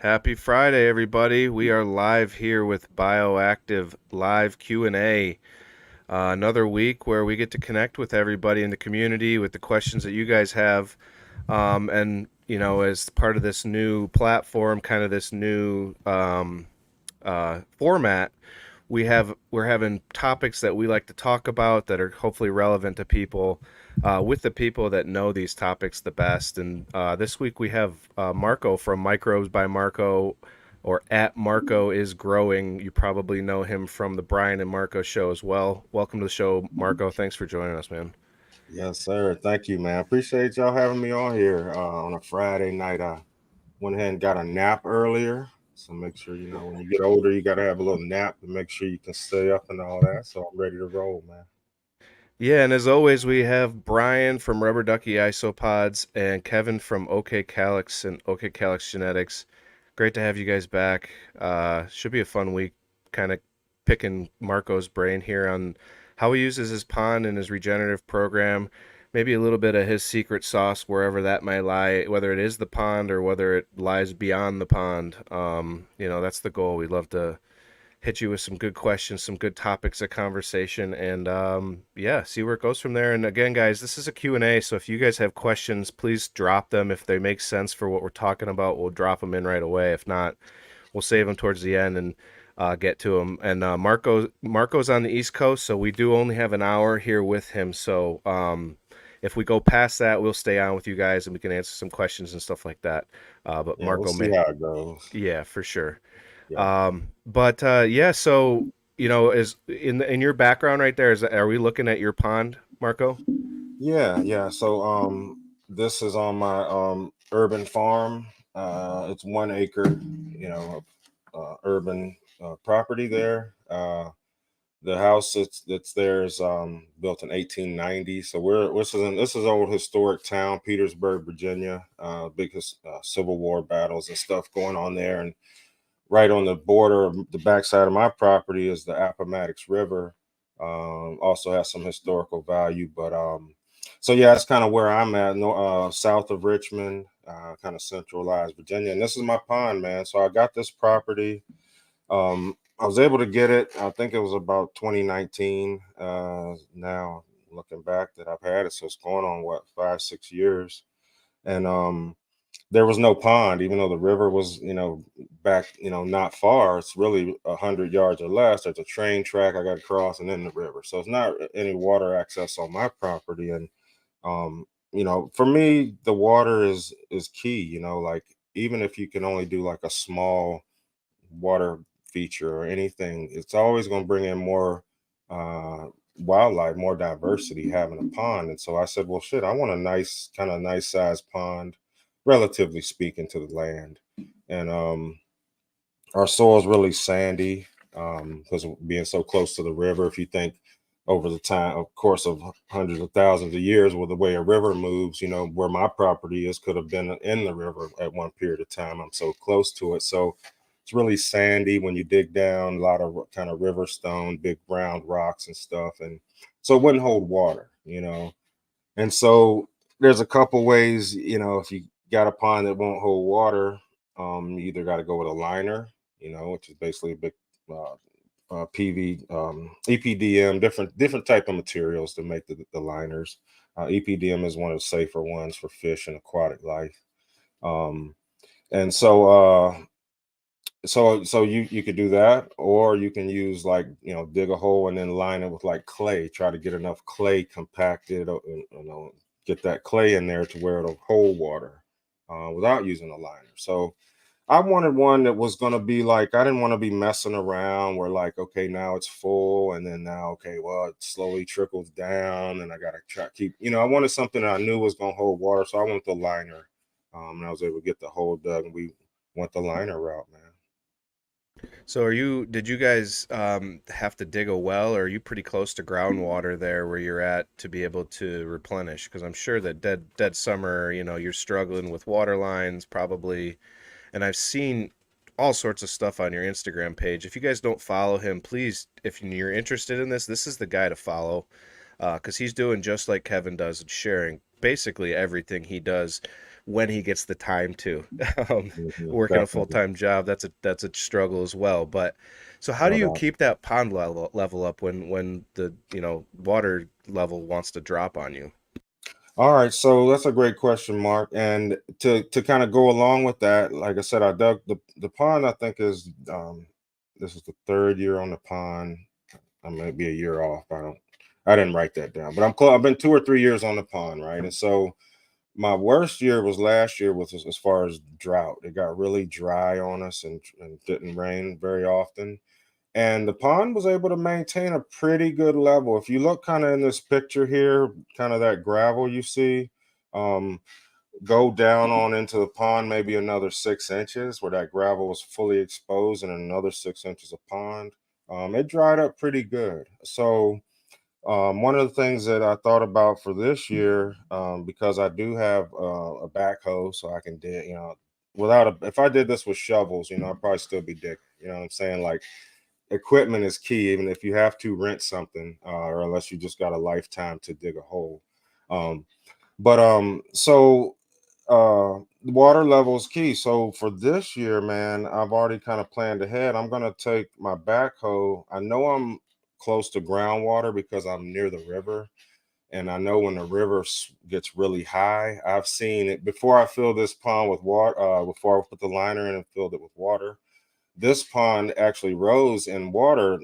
Happy Friday, everybody. We are live here with Bioactive live Q&A. Another week where we get to connect with everybody in the community with the questions that you guys have. As part of this new platform, kind of this new format, we're having topics that we like to talk about that are hopefully relevant to people, with the people that know these topics the best. And this week we have Marco from Microbes by Marco, or at Marco is Growing. You probably know him from the Brian and Marco show as well. Welcome to the show, Marco. Thanks for joining us, man. Yes, sir. Thank you, man. Appreciate y'all having me on here on a Friday night. I went ahead and got a nap earlier. So make sure, when you get older, you got to have a little nap to make sure you can stay up and all that. So I'm ready to roll, man. Yeah, and as always, we have Brian from Rubber Ducky Isopods and Kevin from OK Calyx and OK Calyx Genetics. Great to have you guys back. Should be a fun week, kind of picking Marco's brain here on how he uses his pond and his regenerative program. Maybe a little bit of his secret sauce, wherever that might lie, whether it is the pond or whether it lies beyond the pond. That's the goal. We'd love to hit you with some good questions, some good topics of conversation, and yeah, see where it goes from there. And again, guys, this is a Q&A, so if you guys have questions, please drop them. If they make sense for what we're talking about, we'll drop them in right away. If not, we'll save them towards the end and get to them. And Marco's on the East Coast, so we do only have an hour here with him. So if we go past that, we'll stay on with you guys and we can answer some questions and stuff like that. But Yeah, we'll Marco see may, how it goes. yeah, for sure. Yeah. Yeah, so is in your background right there, is are we looking at your pond, Marco? Yeah. So this is on my urban farm. It's 1 acre, urban property there. The house that's there is built in 1890. So this is old historic town, Petersburg, Virginia. Civil War battles and stuff going on there, and right on the border of the backside of my property is the Appomattox River. Also has some historical value, but so yeah, that's kind of where I'm at, south of Richmond, kind of centralized Virginia, and this is my pond, man. So I got this property. I was able to get it. I think it was about 2019. Now looking back, that I've had it, so it's going on what, 5, 6 years, and there was no pond, even though the river was, back, not far. It's really 100 yards or less. There's a train track I got to cross, and then the river. So it's not any water access on my property, and for me, the water is key. Like, even if you can only do like a small water feature or anything, it's always going to bring in more uh, wildlife, more diversity having a pond. And so I said, well, shit, I want a nice sized pond, relatively speaking, to the land. And our soil is really sandy because of being so close to the river. If you think over the time, of course, of hundreds of thousands of years, with the way a river moves, where my property is could have been in the river at one period of time. I'm so close to it. So it's really sandy when you dig down, a lot of kind of river stone, big round rocks and stuff. And so it wouldn't hold water. And so there's a couple ways, if you got a pond that won't hold water, you either got to go with a liner, which is basically a big uh, PV, EPDM, different type of materials to make the liners. EPDM is one of the safer ones for fish and aquatic life. Um, and so you could do that, or you can use, like, dig a hole and then line it with like clay. Try to get enough clay compacted, get that clay in there to where it'll hold water without using a liner. So I wanted one that was going to be like, I didn't want to be messing around where, like, okay, now it's full, and then now, okay, well, it slowly trickles down and I got to try keep, I wanted something that I knew was going to hold water. So I went the liner, and I was able to get the hole dug, and we went the liner route, man. So did you guys have to dig a well, or are you pretty close to groundwater there where you're at to be able to replenish? Because I'm sure that dead summer, you're struggling with water lines probably. And I've seen all sorts of stuff on your Instagram page. If you guys don't follow him, please, if you're interested in this is the guy to follow, because he's doing just like Kevin does and sharing basically everything he does when he gets the time to. Um, Working a Definitely, full-time job, that's a struggle as well. But so how do no you doubt. keep that pond level up when the, water level wants to drop on you? All right, so that's a great question, Mark. And to kind of go along with that, like I said, I dug the pond. I think is this is the third year on the pond. I might be a year off. I didn't write that down, but I'm close. I've been 2 or 3 years on the pond, right? And so my worst year was last year with as far as drought. It got really dry on us and didn't rain very often. And the pond was able to maintain a pretty good level. If you look kind of in this picture here, kind of that gravel you see, um, go down on into the pond maybe another 6 inches where that gravel was fully exposed and another 6 inches of pond. It dried up pretty good. So one of the things that I thought about for this year, because I do have a backhoe, so I can dig, without a, if I did this with shovels, I'd probably still be digging. You know what I'm saying? Like equipment is key, even if you have to rent something, or unless you just got a lifetime to dig a hole. Um, but the water level is key. So for this year, man, I've already kind of planned ahead. I'm gonna take my backhoe. I know I'm close to groundwater because I'm near the river, and I know when the river gets really high. I've seen it before. I fill this pond with water. Before I put the liner in and filled it with water, this pond actually rose in water,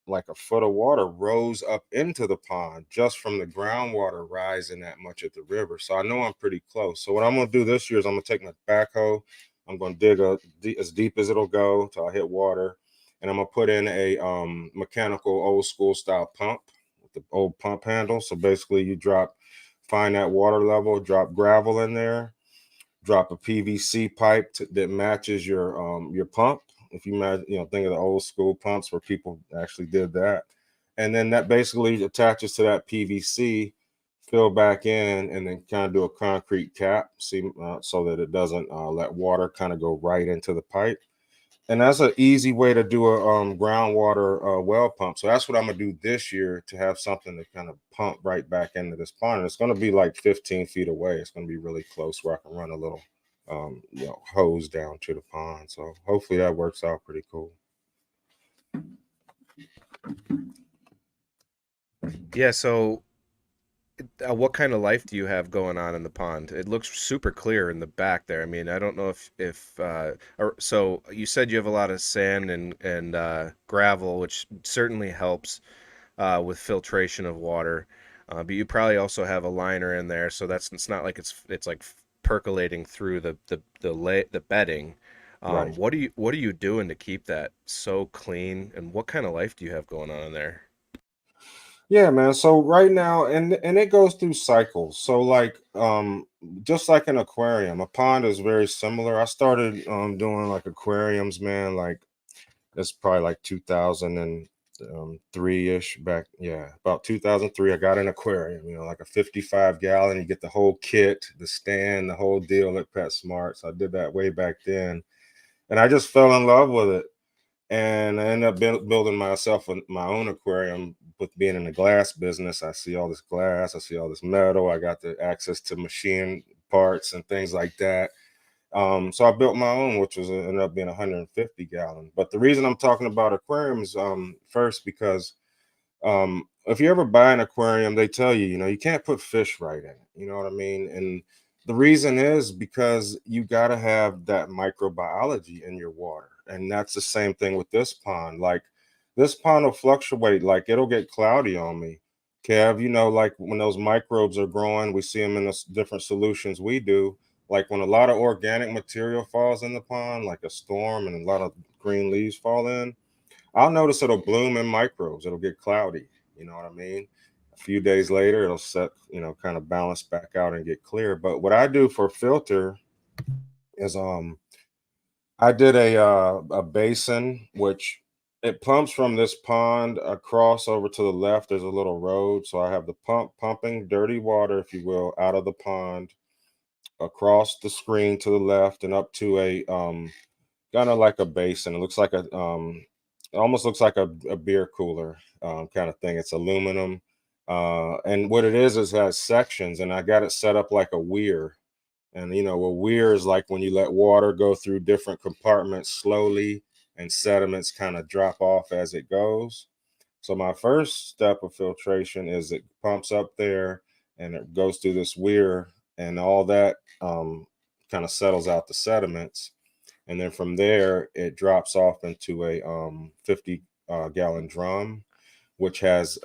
like a foot of water rose up into the pond just from the groundwater rising that much at the river. So I know I'm pretty close. So what I'm going to do this year is I'm going to take my backhoe. I'm going to dig as deep as it'll go till I hit water. And I'm going to put in a mechanical old school style pump with the old pump handle. So basically you find that water level, drop gravel in there, drop a PVC pipe that matches your pump. If you imagine, think of the old school pumps where people actually did that, and then that basically attaches to that PVC, fill back in, and then kind of do a concrete cap, so that it doesn't let water kind of go right into the pipe. And that's an easy way to do a groundwater well pump. So that's what I'm gonna do this year to have something to kind of pump right back into this pond. And it's gonna be like 15 feet away. It's gonna be really close where I can run a little hose down to the pond. So hopefully that works out pretty cool. Yeah, so what kind of life do you have going on in the pond? It looks super clear in the back there. I mean, I don't know or so you said you have a lot of sand and gravel, which certainly helps with filtration of water. But you probably also have a liner in there, so it's not like it's like percolating through the bedding. Right. What are you doing to keep that so clean? And what kind of life do you have going on in there? Yeah, man. So right now, and it goes through cycles. So like just like an aquarium, a pond is very similar. I started doing like aquariums, man, like it's probably like 2003-ish back. Yeah, about 2003. I got an aquarium, like a 55 gallon. You get the whole kit, the stand, the whole deal at PetSmart. So I did that way back then. And I just fell in love with it. And I ended up building my own aquarium with being in the glass business. I see all this glass, I see all this metal. I got the access to machine parts and things like that. So I built my own, which ended up being 150 gallon. But the reason I'm talking about aquariums first because if you ever buy an aquarium, they tell you, you can't put fish right in it. You know what I mean? And the reason is because you got to have that microbiology in your water. And that's the same thing with this pond. Like this pond will fluctuate, like it'll get cloudy on me. Kev, like when those microbes are growing, we see them in the different solutions we do. Like when a lot of organic material falls in the pond, like a storm and a lot of green leaves fall in, I'll notice it'll bloom in microbes. It'll get cloudy. You know what I mean? A few days later, it'll kind of balance back out and get clear. But what I do for filter is I did a basin which it pumps from this pond across over to the left. There's a little road. So I have the pump pumping dirty water, if you will, out of the pond across the screen to the left and up to a kind of like a basin. It looks like it almost looks like a beer cooler kind of thing. It's aluminum. And what it is it has sections, and I got it set up like a weir. And a weir is like when you let water go through different compartments slowly, and sediments kind of drop off as it goes. So my first step of filtration is it pumps up there and it goes through this weir, and all that kind of settles out the sediments. And then from there, it drops off into a 50 gallon drum, which has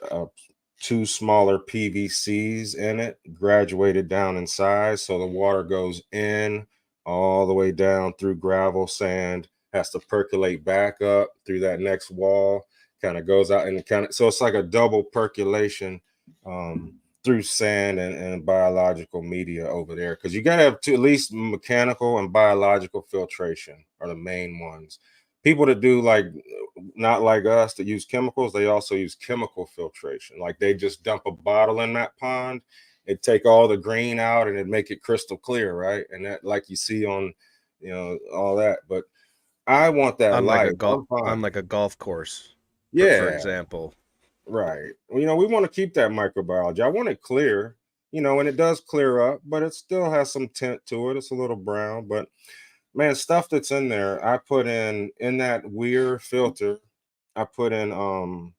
two smaller PVCs in it, graduated down in size. So the water goes in all the way down through gravel, sand, has to percolate back up through that next wall, kind of goes out and kind of, so it's like a double percolation through sand and biological media over there. Because you got to have at least mechanical and biological filtration are the main ones. People that do like not like us that use chemicals, they also use chemical filtration. Like they just dump a bottle in that pond, it take all the green out and it make it crystal clear, right? And that like you see on, all that. But I want that life. I'm On fine. like a golf course, for Yeah, example. right. We want to keep that microbiology. I want it clear, and it does clear up, but it still has some tint to it. It's a little brown, but man, stuff that's in there, I put in that weir filter. I put in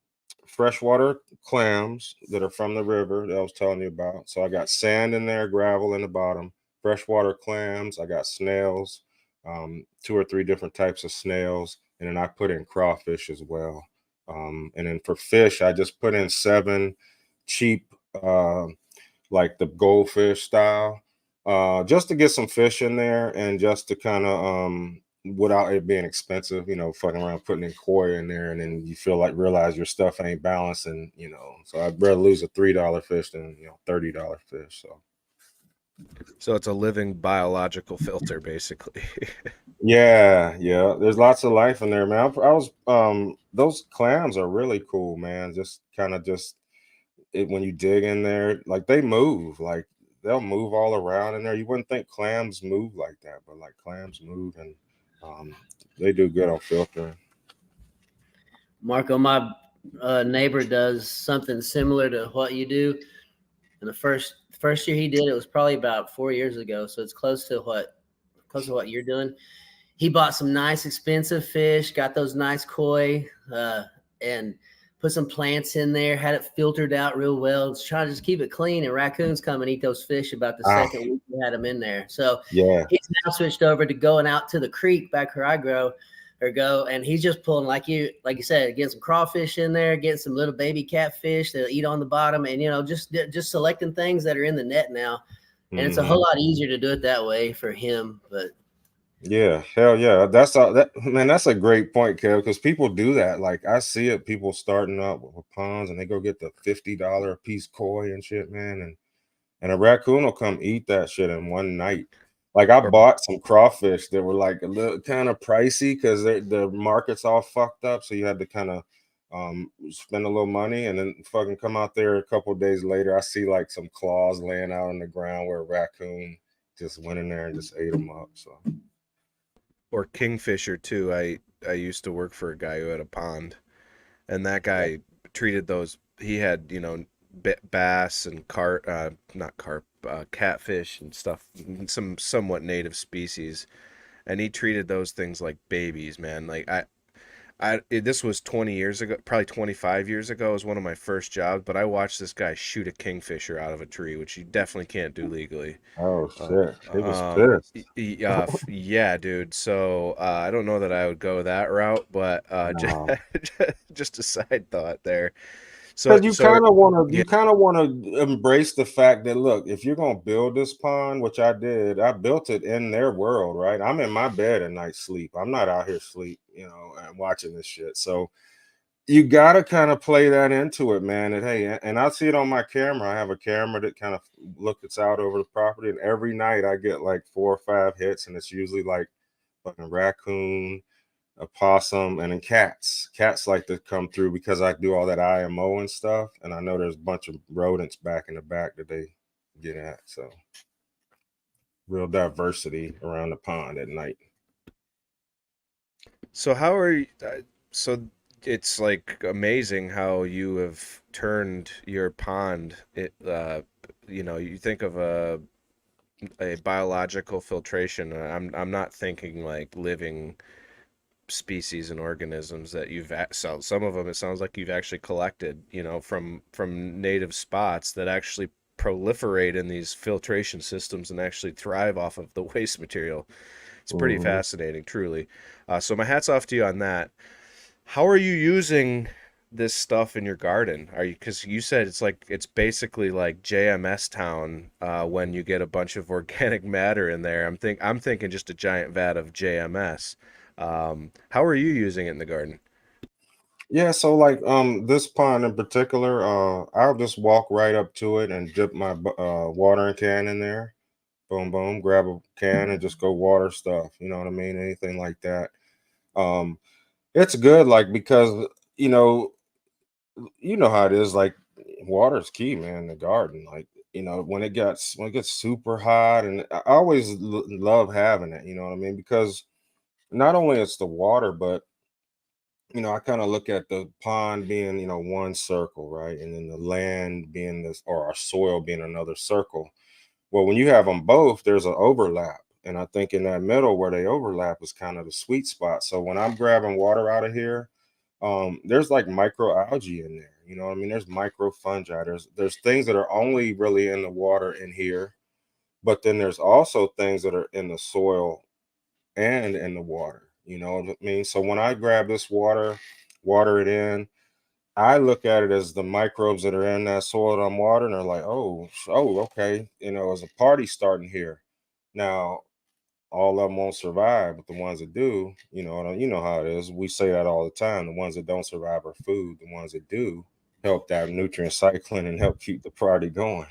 freshwater clams that are from the river that I was telling you about. So I got sand in there, gravel in the bottom, freshwater clams. I got snails, two or three different types of snails, and then I put in crawfish as well. And then for fish, I just put in seven cheap, like the goldfish style, just to get some fish in there and just to kind of without it being expensive, fucking around putting in koi in there, and then you feel like realize your stuff ain't balanced, and so I'd rather lose a $3 fish than $30 fish. So So it's a living biological filter, basically. yeah, yeah, there's lots of life in there, man. I was those clams are really cool, man. Just kind of just it when you dig in there, like they move, like they'll move all around in there. You wouldn't think clams move like that, but like clams move, and um, they do good on filtering. Marco, my neighbor does something similar to what you do. And the first year he did it was probably about 4 years ago, so it's close to what you're doing. He bought some nice expensive fish, got those nice koi, and put some plants in there, had it filtered out real well. Trying to just keep it clean. And raccoons come and eat those fish about the Ah, second week we had them in there. So yeah. he's now switched over to going out to the creek back where I go, and he's just pulling like you said, getting some crawfish in there, getting some little baby catfish that eat on the bottom, and just selecting things that are in the net now. And it's a whole Hmm. lot easier to do it that way for him. But Yeah, hell yeah. That's all that man, that's a great point, Kev, because people do that. Like I see it, people starting up with ponds and they go get the $50 a piece koi and shit, man. And a raccoon will come eat that shit in one night. Like I Or bought some crawfish that were like a little kind of pricey because the market's all fucked up. So you had to kind of spend a little money, and then fucking come out there a couple of days later. I see like some claws laying out on the ground where a raccoon just went in there and just ate them up. So or kingfisher too. I used to work for a guy who had a pond, and that guy treated those. He had bass and not carp, catfish and stuff, some somewhat native species, and he treated those things like babies, man. Like this was 20 years ago, probably 25 years ago. It was one of my first jobs, but I watched this guy shoot a kingfisher out of a tree, which you definitely can't do legally. oh Uh, shit, he was pissed. yeah, dude. So I don't know that I would go that route, but No. just a side thought there. So Because you so kind of want to, yeah, embrace the fact that look, if you're gonna build this pond, which I did, I built it in their world, right? I'm in my bed at night, sleep. I'm not out here sleep, and watching this shit. So you gotta kind of play that into it, man. And hey, and I see it on my camera. I have a camera that kind of looks out over the property, and every night I get like 4 or 5 hits, and it's usually like fucking raccoon, a possum, and then cats. Cats like to come through because I do all that IMO and stuff, and I know there's a bunch of rodents back in the back that they get at. So real diversity around the pond at night. so how are you? So it's like amazing how you have turned your pond. You think of a biological filtration. I'm not thinking like living species and organisms that so some of them it sounds like you've actually collected, from native spots that actually proliferate in these filtration systems and actually thrive off of the waste material. It's pretty Hmm. fascinating, truly. So my hat's off to you on that. How are you using this stuff in your garden? Are you, because you said it's basically like JMS town when you get a bunch of organic matter in there. I'm thinking just a giant vat of JMS. How are you using it in the garden? Yeah, so like this pond in particular, I'll just walk right up to it and dip my watering can in there. Boom, boom, grab a can and just go water stuff. You know what I mean? Anything like that. Um, it's good, like because you know, you know how it is. Like water's key, man. In the garden, like when it gets super hot, and I always love having it. You know what I mean? Because not only it's the water, but I kind of look at the pond being, one circle, right? And then the land being this, or our soil being another circle. Well, when you have them both, there's an overlap. And I think in that middle where they overlap is kind of the sweet spot. So when I'm grabbing water out of here, there's like microalgae in there. You know what I mean? There's micro fungi. There's things that are only really in the water in here, but then there's also things that are in the soil and in the water. You know what I mean? So when I grab this water, water it in, I look at it as the microbes that are in that soil that I'm watering are like, oh, okay, there's a party starting here. Now, all of them won't survive, but the ones that do, you know how it is. We say that all the time. The ones that don't survive are food. The ones that do help that nutrient cycling and help keep the party going.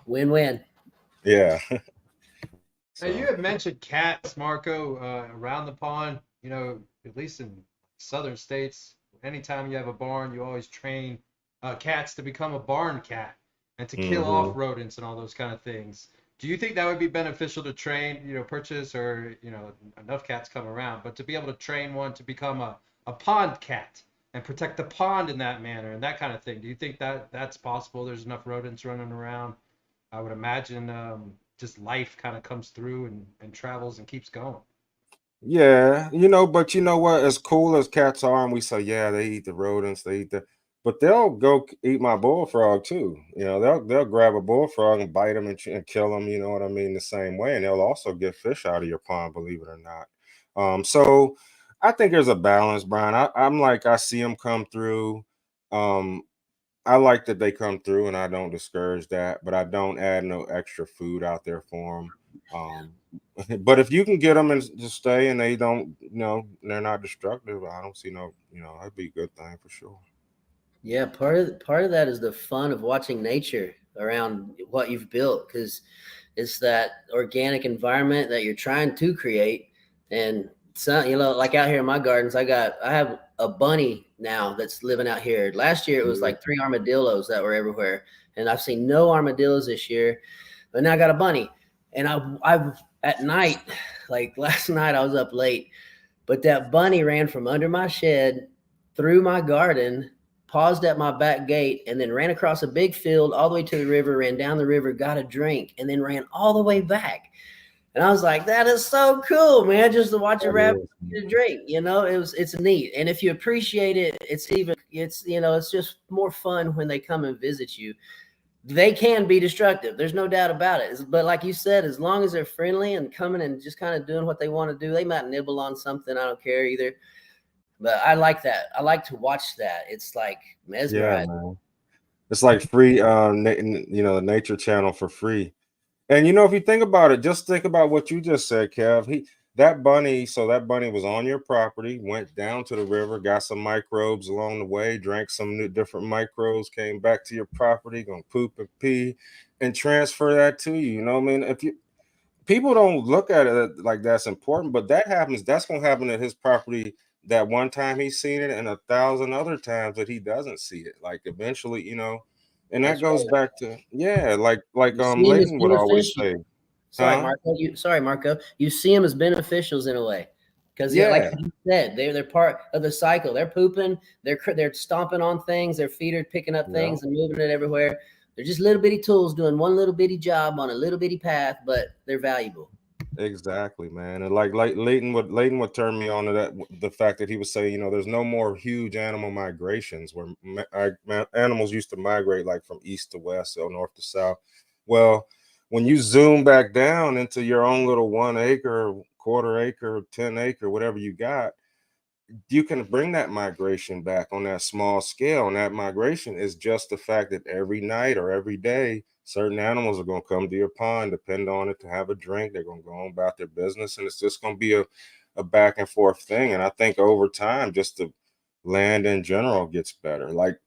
Win-win. Yeah. Now, you So. had mentioned cats, Marco, around the pond. At least in southern states, anytime you have a barn, you always train cats to become a barn cat and to kill off Hmm. rodents and all those kind of things. Do you think that would be beneficial to train, purchase or, enough cats come around, but to be able to train one to become a pond cat and protect the pond in that manner and that kind of thing? Do you think that that's possible? There's enough rodents running around. I would imagine just life kind of comes through and travels and keeps going. Yeah, but you know what? As cool as cats are, and we say, yeah, they eat the rodents, but they'll go eat my bullfrog too. They'll grab a bullfrog and bite them and kill them. You know what I mean? The same way, and they'll also get fish out of your pond, believe it or not. So I think there's a balance, Brian. I'm like I see them come through. Um, I like that they come through, and I don't discourage that, but I don't add no extra food out there for them. Um, but if you can get them and just stay, and they don't, they're not destructive, I don't see no, that'd be a good thing for sure. Yeah, part of that is the fun of watching nature around what you've built, because it's that organic environment that you're trying to create. And some, like out here in my gardens, I have a bunny now that's living out here. Last year it was Mhm. like 3 armadillos that were everywhere, and I've seen no armadillos this year. But now I got a bunny, and I've at night, like last night, I was up late, but that bunny ran from under my shed through my garden, paused at my back gate, and then ran across a big field all the way to the river, ran down the river, got a drink, and then ran all the way back. And I was like, that is so cool, man, just to watch a That rabbit is. get a drink. It's neat. And if you appreciate it, it's just more fun when they come and visit you. They can be destructive. There's no doubt about it. But like you said, as long as they're friendly and coming and just kind of doing what they want to do, they might nibble on something. I don't care either. But I like that. I like to watch that. It's like Yeah, mesmerizing. man. It's like free, the Nature Channel for free. And if you think about it, just think about what you just said, Kev. That bunny was on your property, went down to the river, got some microbes along the way, drank some new different microbes, came back to your property, gonna poop and pee, and transfer that to you. You know what I mean? If you People don't look at it like that's important, but that happens. That's gonna happen at his property that one time he's seen it, and 1,000 other times that he doesn't see it. Like eventually, and that That's goes right. back to, yeah, like You see them as Layton would always beneficial. say, Sorry, huh? Marco. You see them as beneficials in a way. Because like Yeah, you said, they're part of the cycle. They're pooping, they're stomping on things, their feet are picking up yeah. things and moving it everywhere. They're just little bitty tools doing one little bitty job on a little bitty path, but they're valuable. Exactly, man. And like Leighton would turn me on to that the fact that he was saying, there's no more huge animal migrations where animals used to migrate like from east to west or north to south. Well, when you zoom back down into your own little 1 acre, quarter acre, 10 acre, whatever you got, you can bring that migration back on that small scale. And that migration is just the fact that every night or every day, certain animals are going to come to your pond, depend on it to have a drink. They're going to go on about their business. And it's just going to be a back and forth thing. And I think over time, just the land in general gets better. Like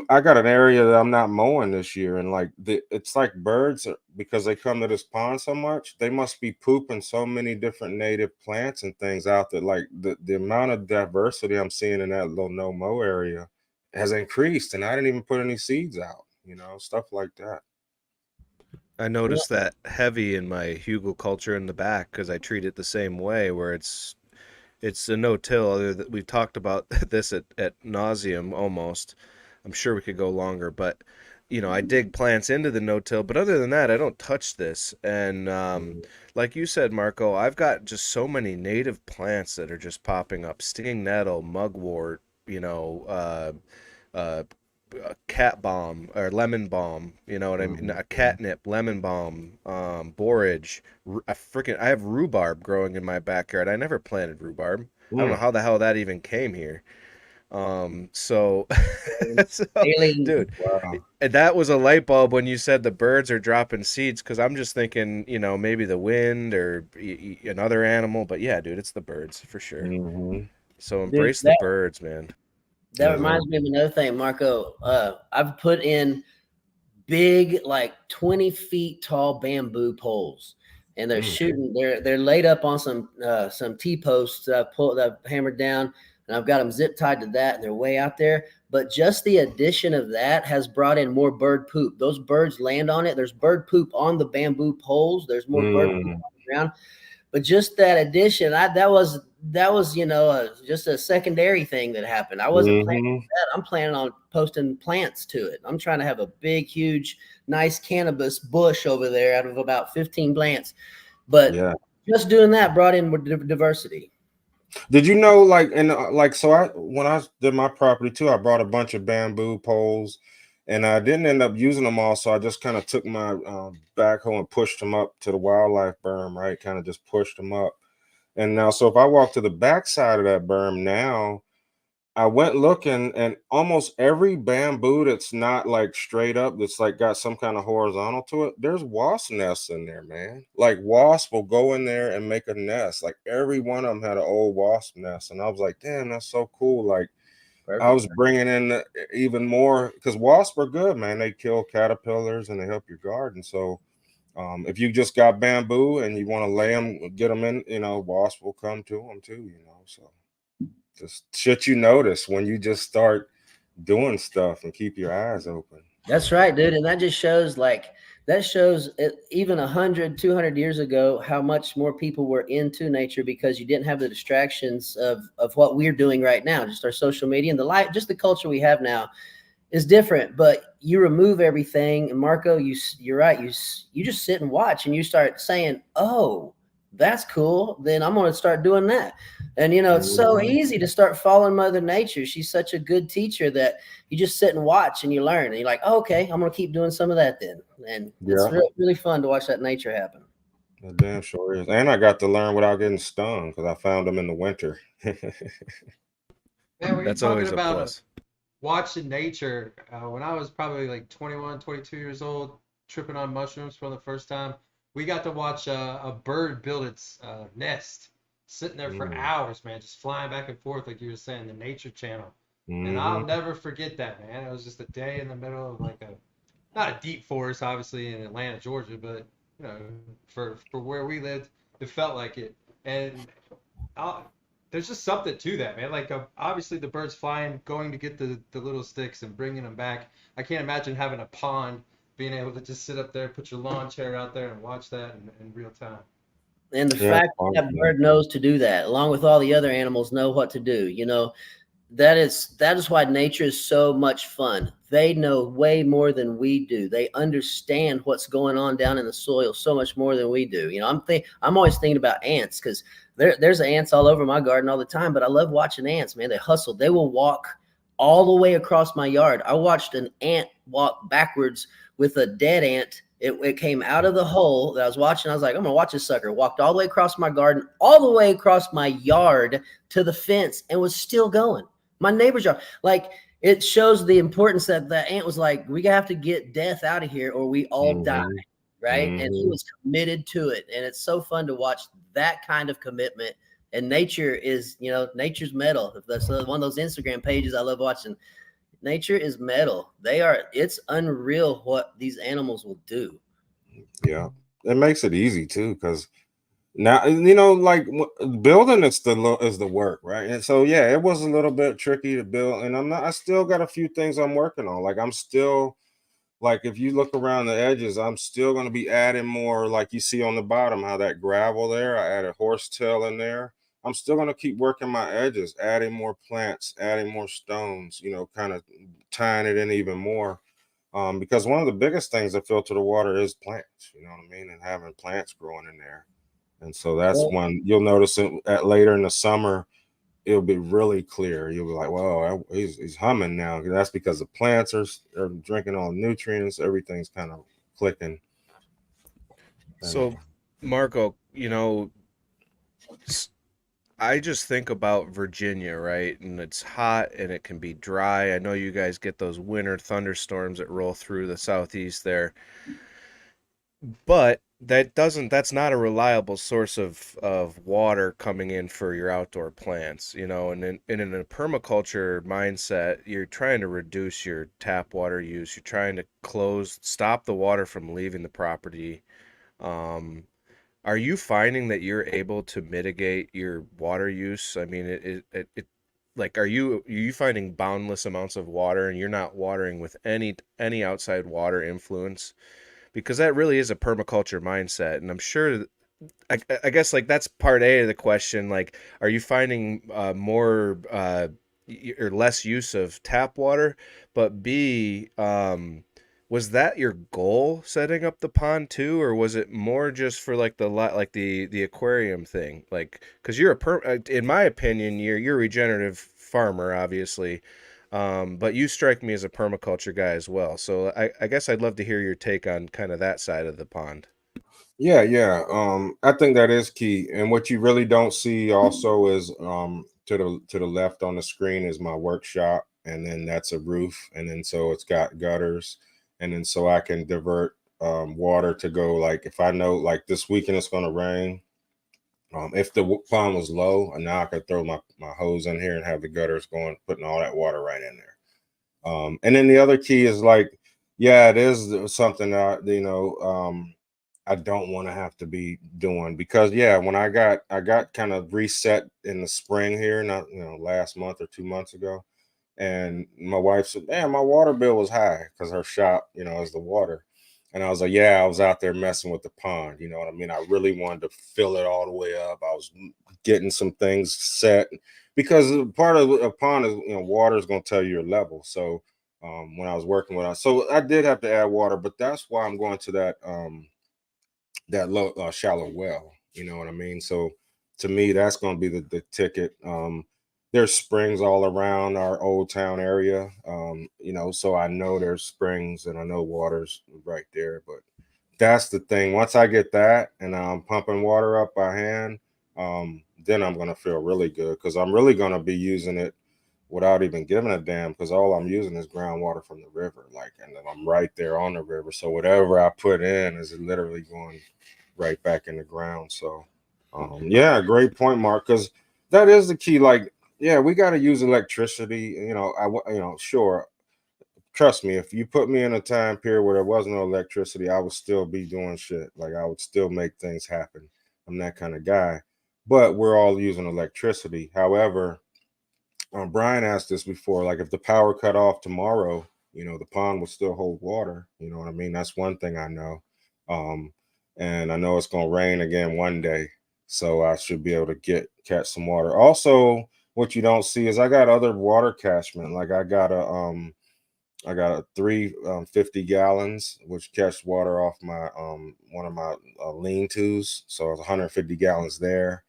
I got an area that I'm not mowing this year, and like it's like birds because they come to this pond so much, they must be pooping so many different native plants and things out that like the amount of diversity I'm seeing in that little no mow area has increased, and I didn't even put any seeds out, stuff like that. I Yeah. noticed that heavy in my hugelkultur in the back because I treat it the same way, where it's a no-till. Other that we've talked about this at nauseum almost. I'm sure we could go longer, but I dig plants into the no-till. But other than that, I don't touch this. And Mhm. like you said, Marco, I've got just so many native plants that are just popping up: stinging nettle, mugwort, uh, cat balm or lemon balm. You know what I mean? Mhm. A catnip, lemon balm, borage. I have rhubarb growing in my backyard. I never planted rhubarb. I don't know Mm. how the hell that even came here. So, so, Alien. dude, Wow. and that was a light bulb when you said the birds are dropping seeds because I'm just thinking, maybe the wind or another animal. But yeah, dude, it's the birds for sure. Hmm. So Dude, embrace the birds, man. that reminds Exactly. me of another thing, Marco. I've put in big, like 20 feet tall bamboo poles, and they're Mm. shooting. They're laid up on some T posts that I've hammered down, and I've got them zip tied to that. And they're way out there, but just the addition of that has brought in more bird poop. Those birds land on it. There's bird poop on the bamboo poles. There's more bird poop Mm. on the ground. But just that addition, that was just a secondary thing that happened. I wasn't planning Hmm. that. I'm planning on posting plants to it. I'm trying to have a big, huge, nice cannabis bush over there out of about 15 plants. But Yeah. just doing that brought in more diversity. Did you know, like, and like, so when I did my property too, I brought a bunch of bamboo poles, and I didn't end up using them all. So I just kind of took my backhoe and pushed them up to the wildlife berm, right? Kind of just pushed them up. And now, so if I walk to the back side of that berm now, I went looking, and almost every bamboo that's not like straight up, that's like got some kind of horizontal to it, there's wasp nests in there, man. Like wasp will go in there and make a nest. Like every one of them had an old wasp nest, and I was like, damn, that's so cool. Like I Perfect. was bringing in even more because wasps are good, man. They kill caterpillars and they help your garden. So if you just got bamboo and you want to lay them, get them in, wasps will come to them too, So just shit you notice when you just start doing stuff and keep your eyes open. That's right, dude. And that just shows even 100, 200 years ago, how much more people were into nature because you didn't have the distractions of what we're doing right now, just our social media and the life, just the culture we have now is different. But you remove everything, and Marco, you're right. You just sit and watch, and you start saying, "Oh, that's cool. Then I'm going to start doing that." And it's so Mhm. easy to start following Mother Nature. She's such a good teacher that you just sit and watch and you learn. And you're like, oh, "Okay, I'm going to keep doing some of that then." And it's Yeah, really, really fun to watch that nature happen. it damn sure is. And I got to learn without getting stung because I found them in the winter. Man, were you That's talking always a about plus. watching nature? When I was probably like 21, 22 years old, tripping on mushrooms for the first time, we got to watch a bird build its nest, sitting there for Mm. hours, man, just flying back and forth, like you were saying, the Nature Channel. And I'll Hmm. never forget that, man. It was just a day in the middle of like not a deep forest, obviously, in Atlanta, Georgia, but for where we lived, it felt like it. And I'll, there's just something to that, man. Like obviously the birds flying, going to get the little sticks and bringing them back. I can't imagine having a pond, being able to just sit up there, put your lawn chair out there, and watch that in real time. And the Yeah, fact that that bird knows to do that, along with all the other animals, know what to do. That is why nature is so much fun. They know way more than we do. They understand what's going on down in the soil so much more than we do. I'm always thinking about ants because there's ants all over my garden all the time. But I love watching ants, man. They hustle. They will walk all the way across my yard. I watched an ant walk backwards with a dead ant. It came out of the hole that I was watching. I was like, I'm gonna watch this sucker. Walked all the way across my garden, all the way across my yard to the fence, and was still going. My neighbor's yard. Like, it shows the importance that the ant was like, we have to get death out of here or we all die. Right. And he was committed to it. And it's so fun to watch that kind of commitment. And nature is, nature's metal. If that's one of those Instagram pages I love watching, nature is metal. It's unreal what these animals will do. Yeah, it makes it easy too, because now like building is the work, right? And so yeah, it was a little bit tricky to build, and I still got a few things I'm working on. Like I'm still, like, if you look around the edges, I'm still going to be adding more, like you see on the bottom, how that gravel there, I added horsetail in there. I'm still going to keep working my edges, adding more plants, adding more stones, kind of tying it in even more. Because one of the biggest things that filter the water is plants, you know what I mean? And having plants growing in there. And so that's one you'll notice it later in the summer, it'll be really clear. You'll be like, "Whoa, he's humming now." That's because the plants are drinking all the nutrients. Everything's kind of clicking. So, Marco, I just think about Virginia, right? And it's hot and it can be dry. I know you guys get those winter thunderstorms that roll through the southeast there. But that's not a reliable source of water coming in for your outdoor plants, and in a permaculture mindset, you're trying to reduce your tap water use. You're trying to stop the water from leaving the property. Um, are you finding that you're able to mitigate your water use? I mean, like, are you finding boundless amounts of water and you're not watering with any outside water influence? Because that really is a permaculture mindset, and I'm sure I guess, like, that's part A of the question. Like, are you finding more or less use of tap water? But B, was that your goal setting up the pond too, or was it more just for like the aquarium thing? Like, because in my opinion, you're a regenerative farmer, obviously. But you strike me as a permaculture guy as well. So I guess I'd love to hear your take on kind of that side of the pond. Yeah, yeah. I think that is key. And what you really don't see also is to the left on the screen is my workshop, and then that's a roof, and then so it's got gutters, and then so I can divert water to go, like if I know like this weekend it's gonna rain. If the pond was low, and now I could throw my hose in here and have the gutters going, putting all that water right in there. And then the other key is like, yeah, it is something that I don't want to have to be doing, because yeah, when I got kind of reset in the spring here, not last month or 2 months ago, and my wife said, "Man, my water bill was high because her shop, is the water." And I was like, "Yeah, I was out there messing with the pond. You know what I mean? I really wanted to fill it all the way up. I was getting some things set, because part of a pond is, water is going to tell you your level. So when I was working with us, so I did have to add water, but that's why I'm going to that low shallow well. You know what I mean? So to me, that's going to be the ticket. There's springs all around our old town area, so I know there's springs and I know water's right there. But that's the thing. Once I get that and I'm pumping water up by hand, then I'm going to feel really good, because I'm really going to be using it without even giving a damn, because all I'm using is groundwater from the river, like, and then I'm right there on the river. So whatever I put in is literally going right back in the ground. So, yeah, great point, Mark, because that is the key. Like, yeah, we got to use electricity. Sure. Trust me, if you put me in a time period where there was no electricity, I would still be doing shit. Like, I would still make things happen. I'm that kind of guy. But we're all using electricity. However, Brian asked this before, like if the power cut off tomorrow, the pond will still hold water. You know what I mean? That's one thing I know. Um, and I know it's going to rain again one day. so I should be able to catch some water. Also, what you don't see is I got other water catchment. Like I got a 350 gallons, which catch water off my one of my lean-tos. So it's 150 gallons there.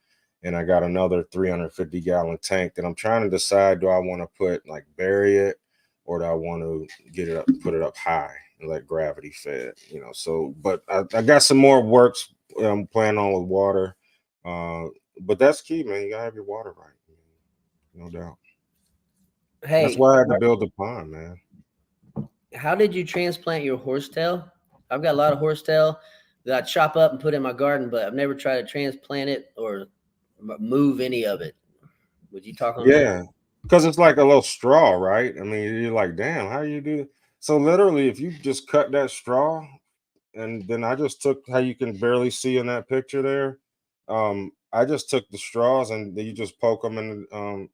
And I got another 350 gallon tank that I'm trying to decide, do I want to bury it, or do I want to get it up, put it up high and let gravity fed, So, but I got some more works I'm planning on with water. But that's key, man. You gotta have your water right, no doubt. That's Hey, why I had to build the pond, man. how did you transplant your horsetail? I've got a lot of horsetail that I chop up and put in my garden, but I've never tried to transplant it or move any of it. Would you talk on that? Yeah, because it's like a little straw, right? I mean, you're like, damn, how you do? So literally, if you just cut that straw, and then I just took, how you can barely see in that picture there. I just took the straws and then you just poke them in,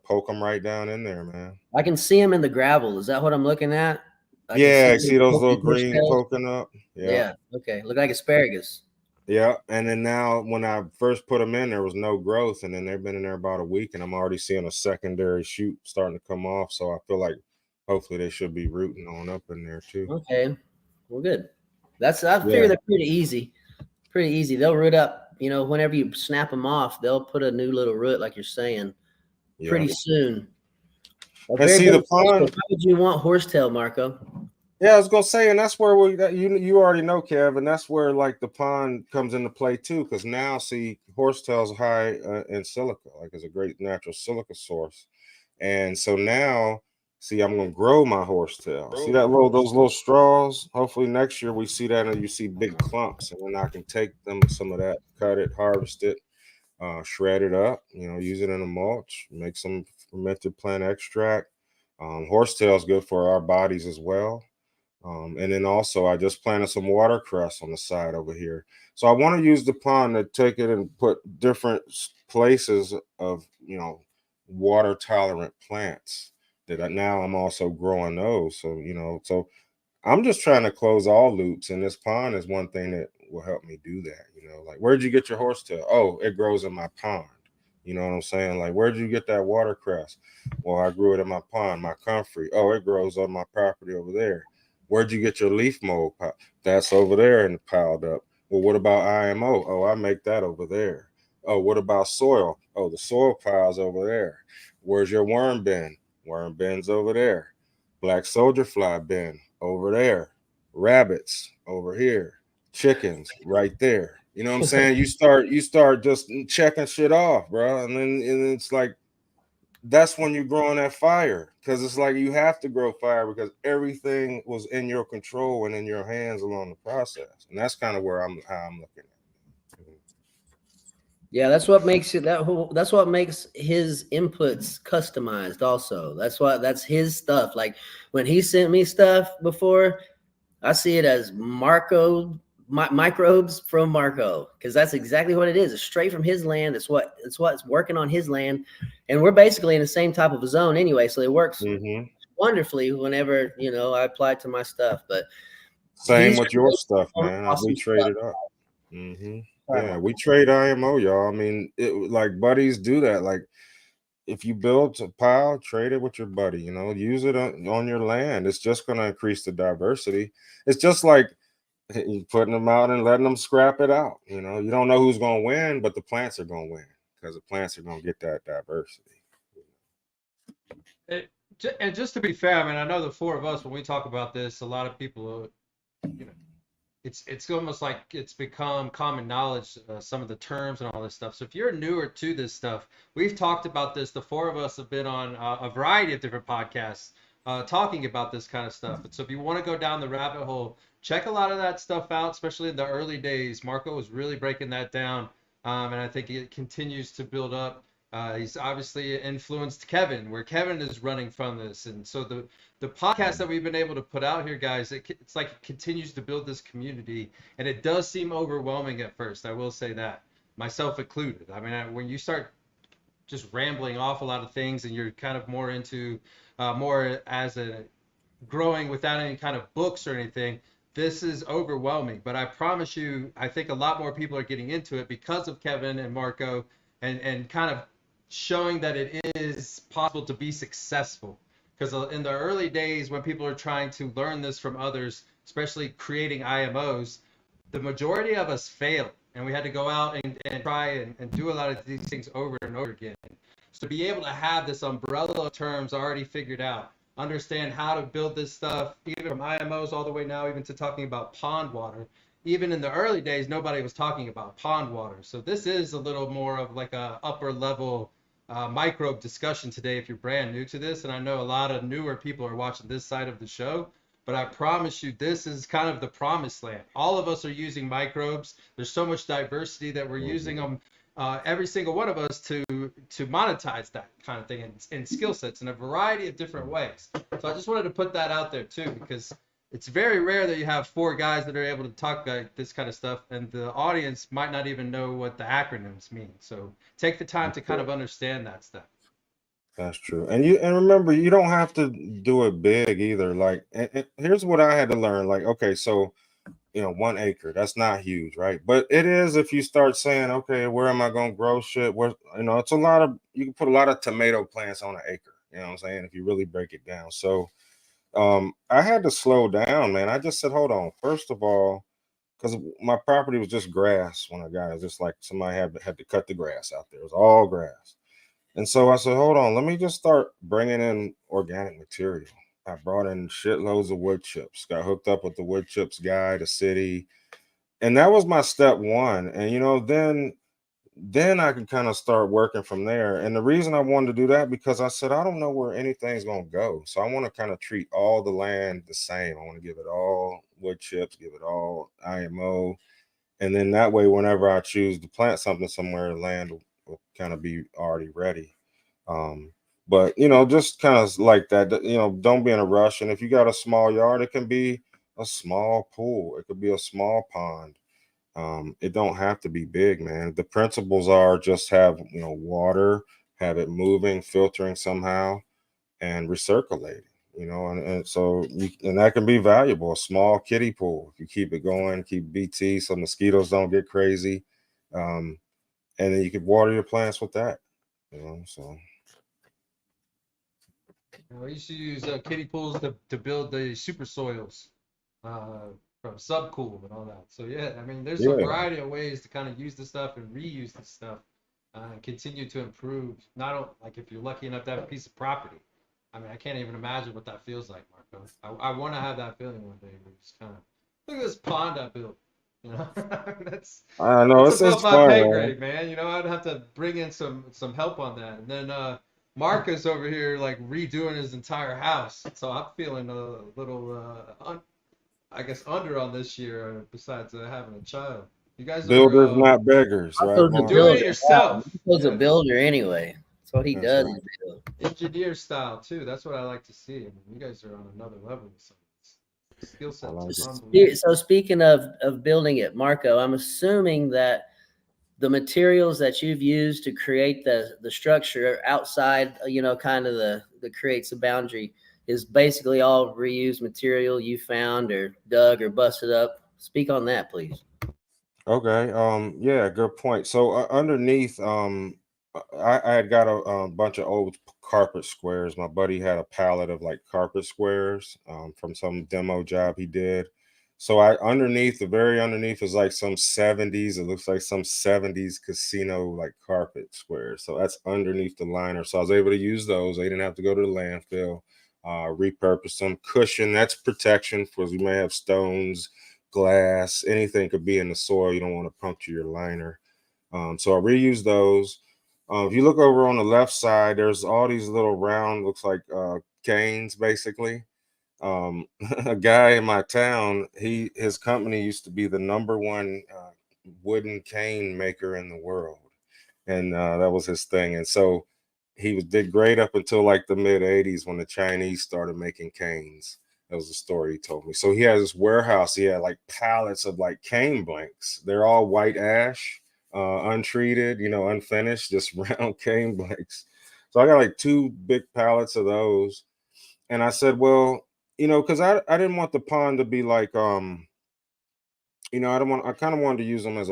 poke them right down in there, man. I can see them in the gravel. Is that what I'm looking at? I can see Yeah, the see those little pokey green horsetails. poking up. Yeah, Yeah. Okay. Look like asparagus. yeah. And then now, when I first put them in, there was no growth, and then they've been in there about a week, and I'm already seeing a secondary shoot starting to come off. So I feel like hopefully they should be rooting on up in there too. Okay. Well, good. I figure Yeah, they're pretty easy. Pretty easy. They'll root up, whenever you snap them off, they'll put a new little root, like you're saying, yeah. pretty soon. That's And very see the beneficial. pond. Why would you want horsetail, Marco? Yeah, I was gonna say, and that's where you already know, Kev, and that's where like the pond comes into play too, because now see horsetail's high in silica, like it's a great natural silica source, and so now see I'm gonna grow my horsetail. See that those little straws. Hopefully next year we see that and you see big clumps, and then I can take some of that, cut it, harvest it, shred it up, use it in a mulch, make some fermented plant extract. Horsetail is good for our bodies as well. And then also, I just planted some watercress on the side over here. So I want to use the pond to take it and put different places of, water tolerant plants that now I'm also growing those. So, so I'm just trying to close all loops. And this pond is one thing that will help me do that. Like, where'd you get your horsetail? Oh, it grows in my pond. You know what I'm saying? Like, where'd you get that watercress? Well, I grew it in my pond, my comfrey. Oh, it grows on my property over there. Where'd you get your leaf mold? That's over there and piled up. Well, what about IMO? Oh, I make that over there. Oh, what about soil? Oh, the soil pile's over there. Where's your worm bin? Worm bin's over there. Black soldier fly bin over there. Rabbits over here. Chickens right there. You know what I'm saying? You start just checking shit off, bro. And it's like that's when you're growing that fire, because it's like you have to grow fire because everything was in your control and in your hands along the process. And that's kind of how I'm looking at it. Yeah, that's what makes it that's what makes his inputs customized also. That's his stuff. Like when he sent me stuff before, I see it as microbes from Marco, because that's exactly what it is. It's straight from his land. It's what's working on his land, and we're basically in the same type of a zone anyway. So it works Mm-hmm. wonderfully whenever I apply it to my stuff. But Same he's with your stuff, some man. We awesome stuff. traded up. Mm-hmm. Sorry, Yeah, Marco. we trade IMO, y'all. I mean, like buddies do that. Like if you build a pile, trade it with your buddy. Use it on your land. It's just going to increase the diversity. It's just like you putting them out and letting them scrap it out. You don't know who's going to win, but the plants are going to win because the plants are going to get that diversity. And just to be fair, I mean, I know the four of us, when we talk about this, a lot of people, you know, it's almost like it's become common knowledge, some of the terms and all this stuff. So if you're newer to this stuff, we've talked about this. The four of us have been on a variety of different podcasts talking about this kind of stuff. And so if you want to go down the rabbit hole, check a lot of that stuff out, especially in the early days. Marco was really breaking that down, and I think it continues to build up. He's obviously influenced Kevin, where Kevin is running from this, and so the podcast that we've been able to put out here, guys, it's like it continues to build this community, and it does seem overwhelming at first. I will say that, myself included. I mean, when you start just rambling off a lot of things, and you're kind of more into more as a growing without any kind of books or anything, this is overwhelming, but I promise you, I think a lot more people are getting into it because of Kevin and Marco, and kind of showing that it is possible to be successful. Because in the early days, when people are trying to learn this from others, especially creating IMOs, the majority of us failed, and we had to go out and try and do a lot of these things over and over again. So to be able to have this umbrella of terms already figured out, understand how to build this stuff, even from IMOs all the way now, even to talking about pond water. Even in the early days, nobody was talking about pond water. So this is a little more of like a upper level microbe discussion today if you're brand new to this. And I know a lot of newer people are watching this side of the show, but I promise you, this is kind of the promised land. All of us are using microbes. There's so much diversity that we're using them, every single one of us, to monetize that kind of thing in skill sets in a variety of different ways. So I just wanted to put that out there too, because it's very rare that you have 4 guys that are able to talk like this kind of stuff, and the audience might not even know what the acronyms mean. So take the time to kind of understand that stuff. That's true. And remember, you don't have to do it big either. Like, and here's what I had to learn. Like, okay, so 1 acre, that's not huge, right? But it is if you start saying, okay, where am I going to grow shit? Where, it's a lot of, you can put a lot of tomato plants on an acre, you know what I'm saying, if you really break it down. So I had to slow down, man. I just said, hold on. First of all, because my property was just grass when I got it, just like somebody had to cut the grass out there. It was all grass. And so I said, hold on, let me just start bringing in organic material. I brought in shitloads of wood chips, got hooked up with the wood chips guy, the city. And that was my step one. And, then I could kind of start working from there. And the reason I wanted to do that, because I said, I don't know where anything's going to go. So I want to kind of treat all the land the same. I want to give it all wood chips, give it all IMO. And then that way, whenever I choose to plant something somewhere, the land will kind of be already ready. But just kind of like that, don't be in a rush. And if you got a small yard, it can be a small pool, it could be a small pond. It don't have to be big, man. The principles are just have water, have it moving, filtering somehow, and recirculating. And so and that can be valuable. A small kiddie pool, if you keep it going, keep BT so mosquitoes don't get crazy, and then you could water your plants with that. So. We used to use kiddie pools to build the super soils uh, from Subcool and all that. So yeah, I mean, there's a Yeah. variety of ways to kind of use this stuff and reuse this stuff, and continue to improve. Not only, like, if you're lucky enough to have a piece of property. I mean, I can't even imagine what that feels like, Marco. I want to have that feeling one day. Where it's kind of, look at this pond I built. That's I know that's it's above my fun, pay man. grade, man. I'd have to bring in some help on that. And then Marcus over here like redoing his entire house, so I'm feeling a little I guess under on this year. Besides having a child, you guys Builders, are not beggars, right, Marco's a Mark? doing it builder. yourself. Marco's a Yeah. builder anyway. That's what he That's does. right. Is build. Engineer style too. That's what I like to see. I mean, you guys are on another level with some of this. Skill sets like are it. unbelievable. So speaking of building it, Marco, I'm assuming that the materials that you've used to create the structure outside, kind of the creates a boundary, is basically all reused material you found or dug or busted up. Speak on that, please. Okay. Yeah, good point. So underneath, I had got a bunch of old carpet squares. My buddy had a pallet of like carpet squares from some demo job he did. So underneath, the very underneath is like some 70s. It looks like some 70s casino like carpet squares. So that's underneath the liner. So I was able to use those. They didn't have to go to the landfill. Repurpose them. Cushion, that's protection for you may have stones, glass, anything could be in the soil. You don't want to puncture your liner. So I reuse those. If you look over on the left side, there's all these little round, looks like canes, basically. A guy in my town, his company used to be the #1 wooden cane maker in the world, and that was his thing. And so did great up until like the mid '80s when the Chinese started making canes. That was the story he told me. So he has this warehouse. He had like pallets of like cane blanks. They're all white ash, untreated, unfinished, just round cane blanks. So I got like 2 big pallets of those. And I said, well, because I didn't want the pond to be like I kind of wanted to use them as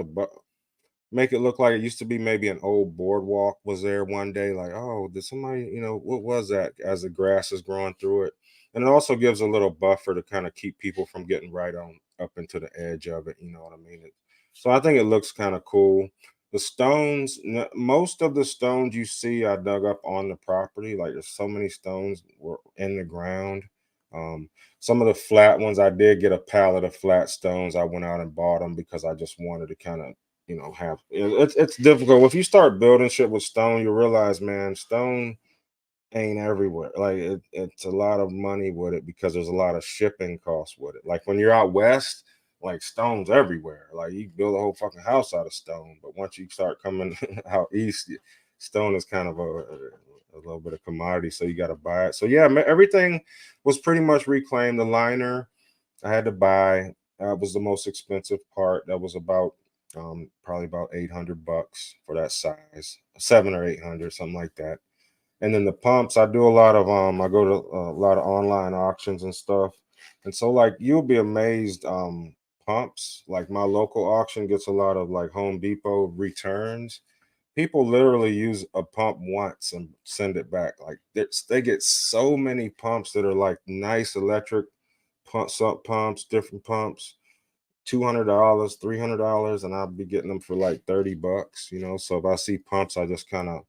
make it look like it used to be. Maybe an old boardwalk was there one day, like, oh, did somebody, what was that, as the grass is growing through it. And it also gives a little buffer to kind of keep people from getting right on up into the edge of it, you know what I mean? So I think it looks kind of cool. The stones, most of the stones you see I dug up on the property. Like, there's so many stones were in the ground. um, some of the flat ones, I did get a pallet of flat stones. I went out and bought them because I just wanted to kind of, have it's difficult. If you start building shit with stone, you realize, man, stone ain't everywhere. Like, it's a lot of money with it because there's a lot of shipping costs with it. Like when you're out west, like stone's everywhere. Like you can build a whole fucking house out of stone. But once you start coming out east, stone is kind of a little bit of commodity, so you got to buy it. So yeah, everything was pretty much reclaimed. The liner I had to buy. Was the most expensive part. That was about probably about $800 for that size, 700 or 800, something like that. And then the pumps, I do a lot of I go to a lot of online auctions and stuff. And so, like, you'll be amazed. Pumps, like my local auction gets a lot of like Home Depot returns. People literally use a pump once and send it back. Like, they get so many pumps that are like nice electric pumps, different pumps, $200, $300, and I'll be getting them for like $30. So if I see pumps, I just kind of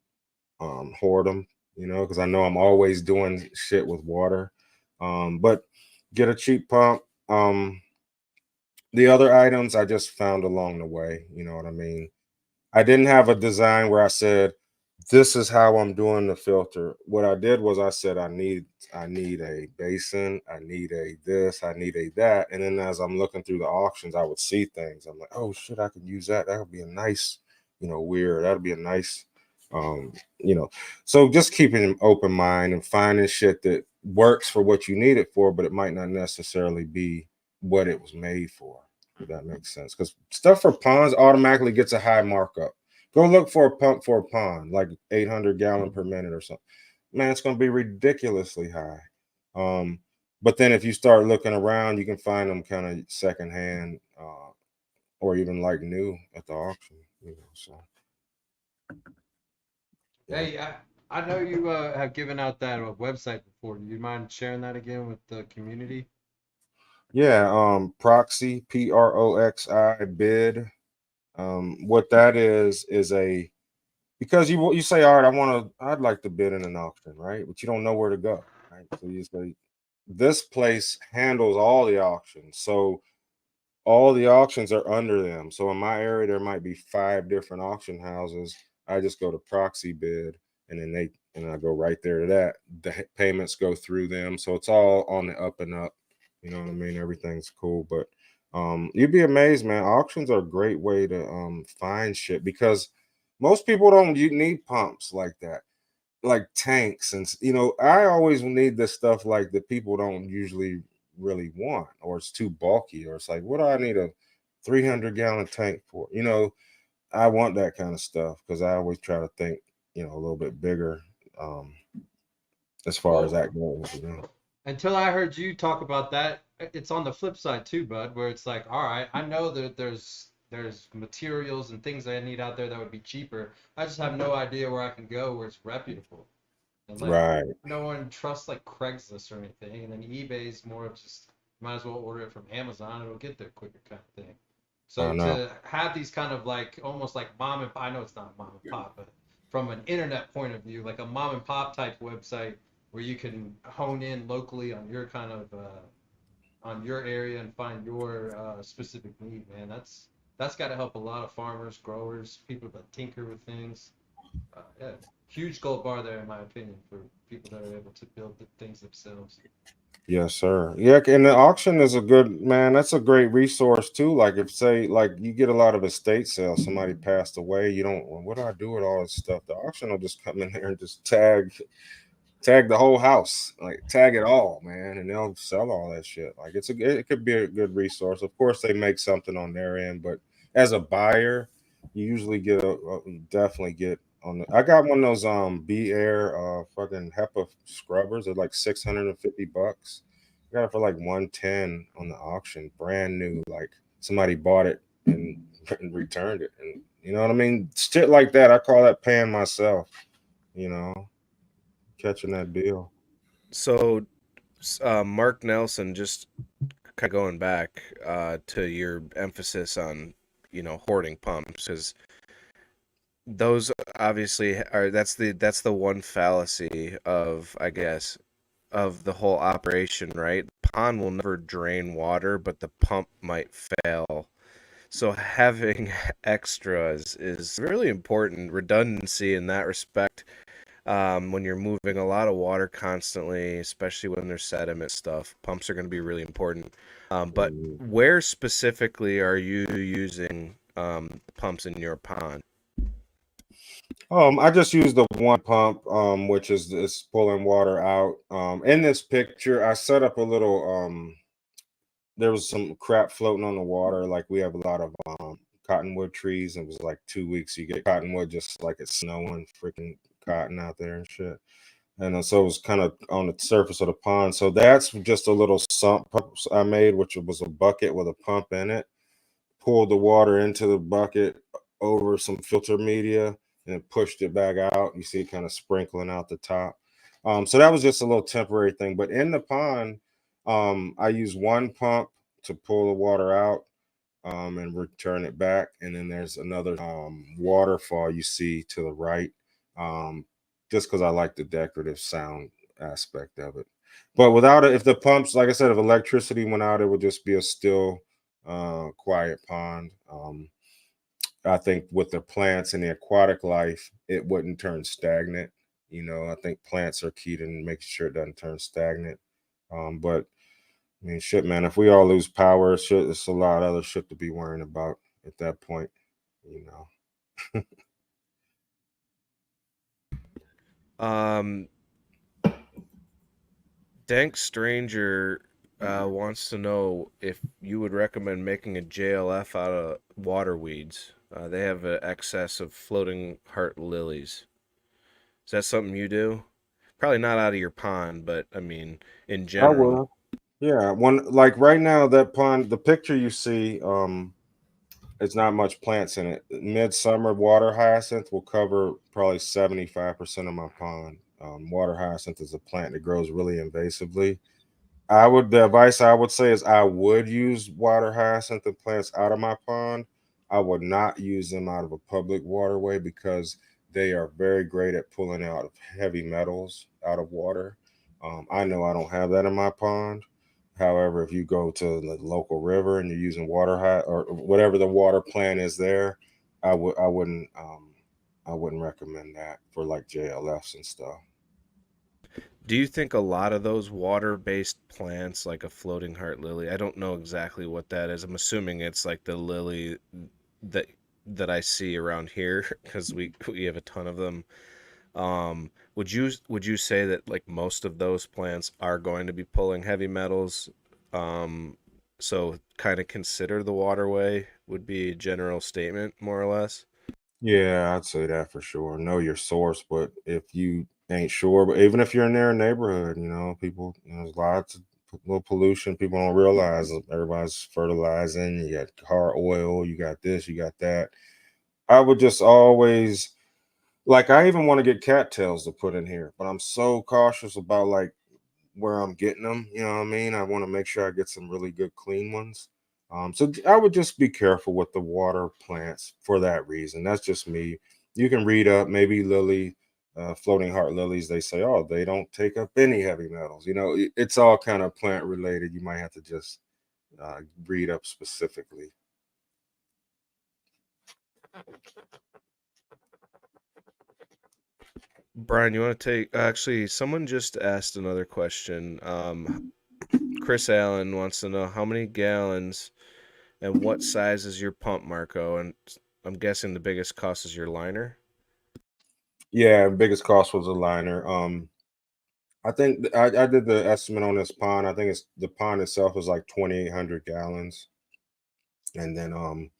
hoard them, because I know I'm always doing shit with water. But get a cheap pump. The other items I just found along the way. You know what I mean? I didn't have a design where I said, this is how I'm doing the filter. What I did was I said, I need a basin, I need a this, I need a that. And then as I'm looking through the auctions, I would see things. I'm like, oh shit, I could use that. That would be a nice, weird. That'd be a nice, um, you know. So just keeping an open mind and finding shit that works for what you need it for, but it might not necessarily be what it was made for. If that makes sense. Because stuff for ponds automatically gets a high markup. Go look for a pump for a pond, like 800 gallon per minute or something. Man, it's going to be ridiculously high. Um, but then if you start looking around, you can find them kind of secondhand, or even like new at the auction. So yeah. Hey, I know you have given out that website before. Do you mind sharing that again with the community? Yeah, proxy, Proxi bid. What that is a, because you say, all right, I'd like to bid in an auction, right? But you don't know where to go, right? So you say, this place handles all the auctions. So all the auctions are under them. So in my area, there might be 5 different auction houses. I just go to proxy bid, and then I go right there to that. The payments go through them, so it's all on the up and up. You know what I mean? Everything's cool, but you'd be amazed, man. Auctions are a great way to find shit, because most people don't you need pumps like that, like tanks, and I always need this stuff like that people don't usually really want, or it's too bulky, or it's like, what do I need a 300-gallon tank for? I want that kind of stuff because I always try to think, a little bit bigger, um as far as Well, that goes. until I heard you talk about that, it's on the flip side too, bud, where it's like, all right, I know that there's materials and things I need out there that would be cheaper. I just have no idea where I can go where it's reputable. And like Right. no one trusts like Craigslist or anything, and then eBay's more of just might as well order it from Amazon, it'll get there quicker kind of thing. I So know. to have these kind of like almost like mom and I know it's not mom and pop, but from an internet point of view, like a mom and pop type website where you can hone in locally on your kind of on your area and find your specific need, man. That's got to help a lot of farmers, growers, people that tinker with things. Yeah, huge gold bar there, in my opinion, for people that are able to build the things themselves. Yes, sir. Yeah, and the auction is a good, man. That's a great resource too. Like, if, say, like, you get a lot of estate sales, somebody passed away, you don't. Well, what do I do with all this stuff? The auction will just come in there and just tag the whole house, like tag it all, man, and they'll sell all that shit. Like, it could be a good resource. Of course, they make something on their end, but as a buyer, you usually definitely get on the. I got one of those B Air fucking HEPA scrubbers. They're like $650. I got it for like 110 on the auction, brand new, like somebody bought it and, and returned it. And you know what I mean? Shit like that. I call that paying myself, you know, catching that bill. So, Mark Nelson, just kind of going back to your emphasis on, hoarding pumps, because those obviously are that's the one fallacy of, I guess, of the whole operation, right? The pond will never drain water, but the pump might fail. So having extras is really important. Redundancy in that respect, when you're moving a lot of water constantly, especially when there's sediment stuff, pumps are going to be really important. But Mhm. where specifically are you using pumps in your pond? I just use the one pump, which is pulling water out. In this picture, I set up a little. There was some crap floating on the water. Like we have a lot of cottonwood trees. It was like 2 weeks. You get cottonwood just like it's snowing, freaking cotton out there and shit. And so it was kind of on the surface of the pond. So that's just a little sump pump I made, which was a bucket with a pump in it. Pulled the water into the bucket over some filter media and pushed it back out. You see it kind of sprinkling out the top. So that was just a little temporary thing. But in the pond, I use one pump to pull the water out and return it back. And then there's another waterfall you see to the right, um, just because I like the decorative sound aspect of it. But without it, if the pumps, like I said, if electricity went out, it would just be a still, quiet pond. I think with the plants and the aquatic life, it wouldn't turn stagnant. You know, I think plants are key to making sure it doesn't turn stagnant. But I mean, shit, man, if we all lose power, shit, it's a lot of other shit to be worrying about at that point, you know. Um, Dank Stranger wants to know if you would recommend making a JLF out of water weeds. They have an excess of floating heart lilies. Is that something you do? Probably not out of your pond, but I mean, in I general. will. Yeah, one like right now that pond, the picture you see, it's not much plants in it. Midsummer water hyacinth will cover probably 75% of my pond. Water hyacinth is a plant that grows really invasively. The advice I would say is I would use water hyacinth plants out of my pond. I would not use them out of a public waterway because they are very great at pulling out of heavy metals out of water. I know I don't have that in my pond. However, if you go to the local river and you're using or whatever the water plant is there, I wouldn't recommend that for like JLFs and stuff. Do you think a lot of those water-based plants, like a floating heart lily, I don't know exactly what that is. I'm assuming it's like the lily that that I see around here because we have a ton of them. Would you say that like most of those plants are going to be pulling heavy metals? Um, so kind of consider the waterway would be a general statement, more or less. Yeah, I'd say that for sure. Know your source, but if you ain't sure, but even if you're in their neighborhood, people, there's lots of little pollution people don't realize. Everybody's fertilizing. You got car oil, you got this, you got that. I would just always like. I even want to get cattails to put in here, but I'm so cautious about like where I'm getting them. You know what I mean? I want to make sure I get some really good clean ones. I would just be careful with the water plants for that reason. That's just me. You can read up maybe floating heart lilies. They say, oh, they don't take up any heavy metals. It's all kind of plant related. You might have to just read up specifically. Brian, you want to take actually someone just asked another question. Chris Allen wants to know how many gallons and what size is your pump, Marco? And I'm guessing the biggest cost is your liner. Yeah, biggest cost was a liner. I think I did the estimate on this pond. I think it's the pond itself is like 2,800 gallons, and then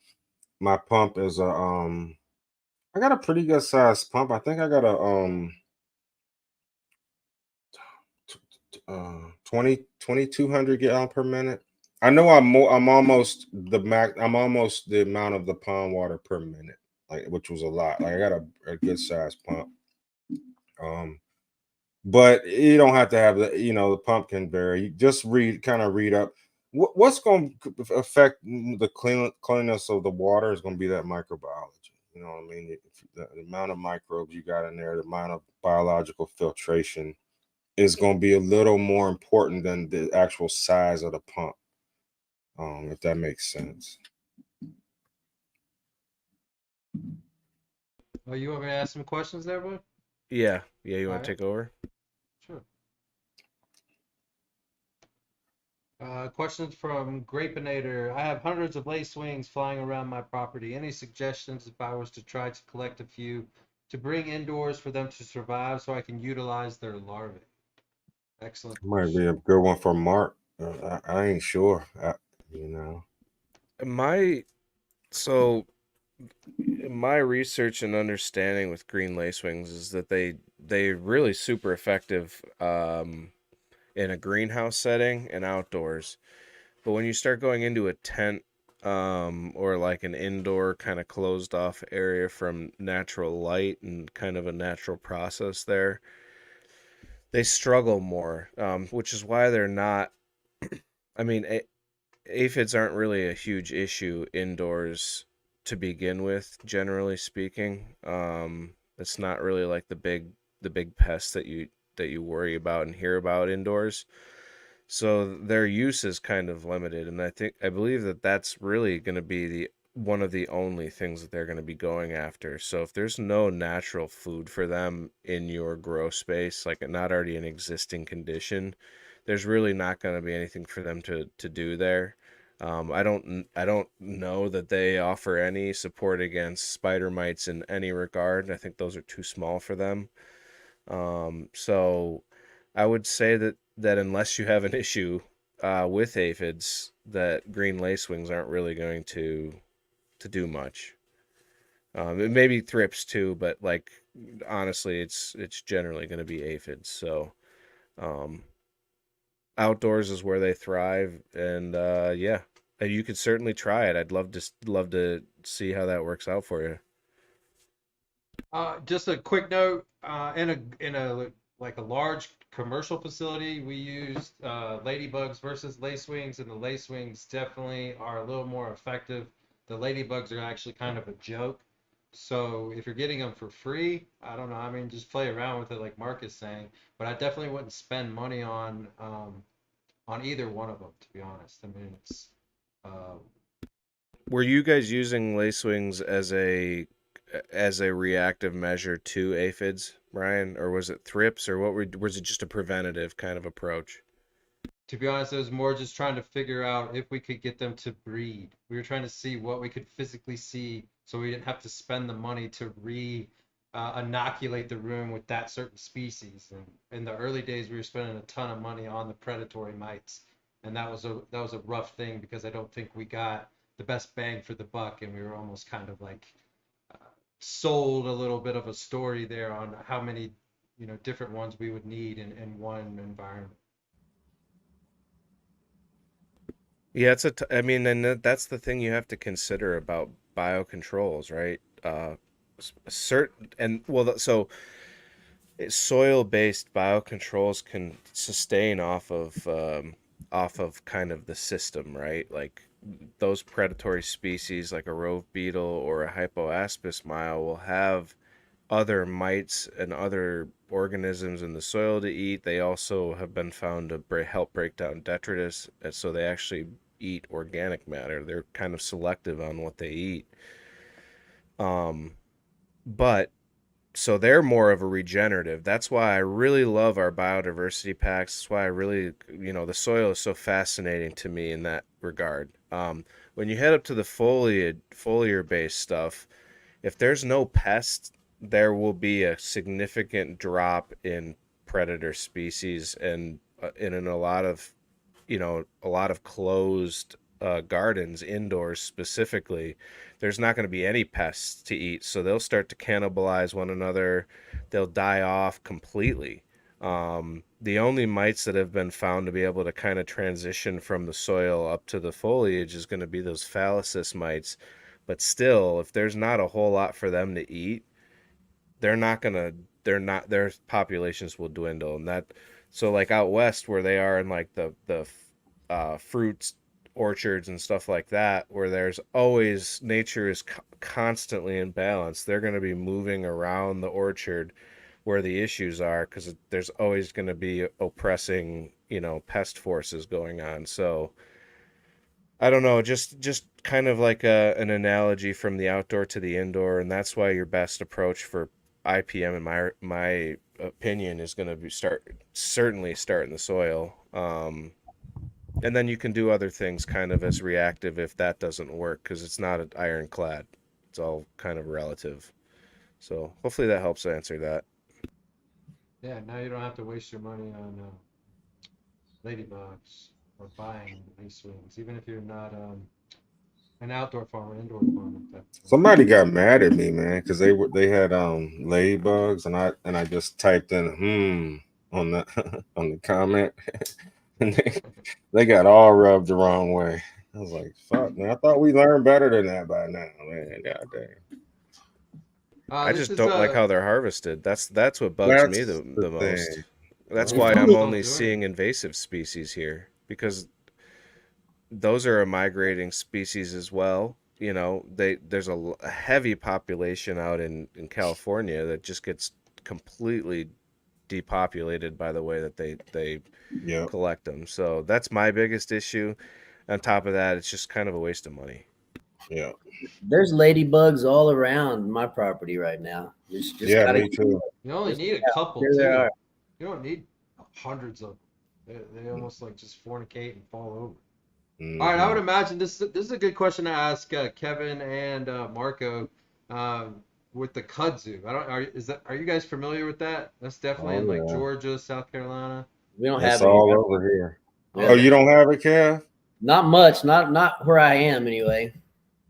my pump is I got a pretty good sized pump. I think I got a 2200 gallon per minute. I know I'm almost the max. I'm almost the amount of the pond water per minute, like which was a lot. Like I got a good sized pump. Um, but you don't have to have the pump can vary. You just kind of read up. What's going to affect the cleanliness of the water is going to be that microbiology. You know what I mean? The amount of microbes you got in there, the amount of biological filtration is going to be a little more important than the actual size of the pump. If that makes sense. Oh, you want me to ask some questions there, bud? Yeah, yeah. You All want to right, take over? sure. Questions from Grapinator. I have hundreds of lacewings flying around my property. Any suggestions if I was to try to collect a few to bring indoors for them to survive so I can utilize their larvae? Excellent Might question. be a good one for Mark. I ain't sure. You know. My so my research and understanding with green lacewings is that they really super effective in a greenhouse setting and outdoors. But when you start going into a tent or like an indoor kind of closed off area from natural light and kind of a natural process there, they struggle more, which is why they're not. I mean, aphids aren't really a huge issue indoors to begin with, generally speaking. It's not really like the big pests that you worry about and hear about indoors. So their use is kind of limited, and I believe that that's really going to be the one of the only things that they're going to be going after. So if there's no natural food for them in your grow space, like not already an existing condition, there's really not going to be anything for them to do there. I don't know that they offer any support against spider mites in any regard. I think those are too small for them. So I would say that unless you have an issue with aphids, that green lacewings aren't really going to do much. It may be thrips too, but like honestly, it's generally going to be aphids. So um, outdoors is where they thrive, and yeah, and you could certainly try it. I'd love to see how that works out for you. Just a quick note. In a like a large commercial facility, we used ladybugs versus lacewings, and the lacewings definitely are a little more effective. The ladybugs are actually kind of a joke. So if you're getting them for free, I don't know. I mean, just play around with it, like Mark is saying. But I definitely wouldn't spend money on either one of them, to be honest. I mean, it's uh, Were you guys using lacewings as a reactive measure to aphids, Brian, or was it thrips, or was it just a preventative kind of approach? to be honest, it was more just trying to figure out if we could get them to breed. We were trying to see what we could physically see so we didn't have to spend the money to inoculate the room with that certain species. And in the early days, we were spending a ton of money on the predatory mites. And that was a rough thing because I don't think we got the best bang for the buck, and we were almost kind of like uh, sold a little bit of a story there on how many different ones we would need in one environment. Yeah, I mean, and that's the thing you have to consider about biocontrols, right? Certain and well, so soil-based biocontrols can sustain off of kind of the system, right? Like those predatory species, like a rove beetle or a hypoaspis mile, will have other mites and other organisms in the soil to eat. They also have been found to help break down detritus, and so they actually eat organic matter. They're kind of selective on what they eat. Um, but so they're more of a regenerative. That's why I really love our biodiversity packs. That's why I really, the soil is so fascinating to me in that regard. When you head up to the foliar based stuff, if there's no pests, there will be a significant drop in predator species, and in a lot of closed gardens indoors specifically, there's not going to be any pests to eat, so they'll start to cannibalize one another. They'll die off completely. The only mites that have been found to be able to kind of transition from the soil up to the foliage is going to be those phallosis mites. But still, if there's not a whole lot for them to eat, they're not gonna their populations will dwindle. And that, so like out west where they are in like the fruits orchards and stuff like that, where there's always nature is constantly in balance, they're going to be moving around the orchard where the issues are, because there's always going to be oppressing, pest forces going on. So I don't know, just kind of like an analogy from the outdoor to the indoor, and that's why your best approach for IPM, in my opinion, is going to be certainly start in the soil, and then you can do other things kind of as reactive if that doesn't work, because it's not an ironclad. It's all kind of relative. So hopefully that helps answer that. Yeah, now you don't have to waste your money on ladybugs or buying ice wings, even if you're not an outdoor farmer, indoor farmer type of thing. Somebody got mad at me, man, because they had ladybugs, and I just typed in on the on the comment, and they got all rubbed the wrong way. I was like, fuck, man, I thought we learned better than that by now, man. God damn. I This just is don't like how they're harvested. That's what bugs me That's the the most. thing. That's It's why only I'm still only doing it. seeing invasive species here, because those are a migrating species as well. There's a heavy population out in California that just gets completely depopulated by the way that they Yep. collect them. So that's my biggest issue. On top of that, it's just kind of a waste of money. Yeah. There's ladybugs all around my property right now. Just Yeah, gotta me too. You only just need a couple here they too. are. You don't need hundreds of them. They almost like just fornicate and fall over. All right, I would Hmm. imagine this is a good question to ask Kevin and Marco with the kudzu. I don't are you guys familiar with that? That's definitely Oh in like yeah. Georgia, South Carolina. We don't It's have any. all over here. Oh, Yeah, Okay. you don't have it, Kev? not much. Not where I am anyway.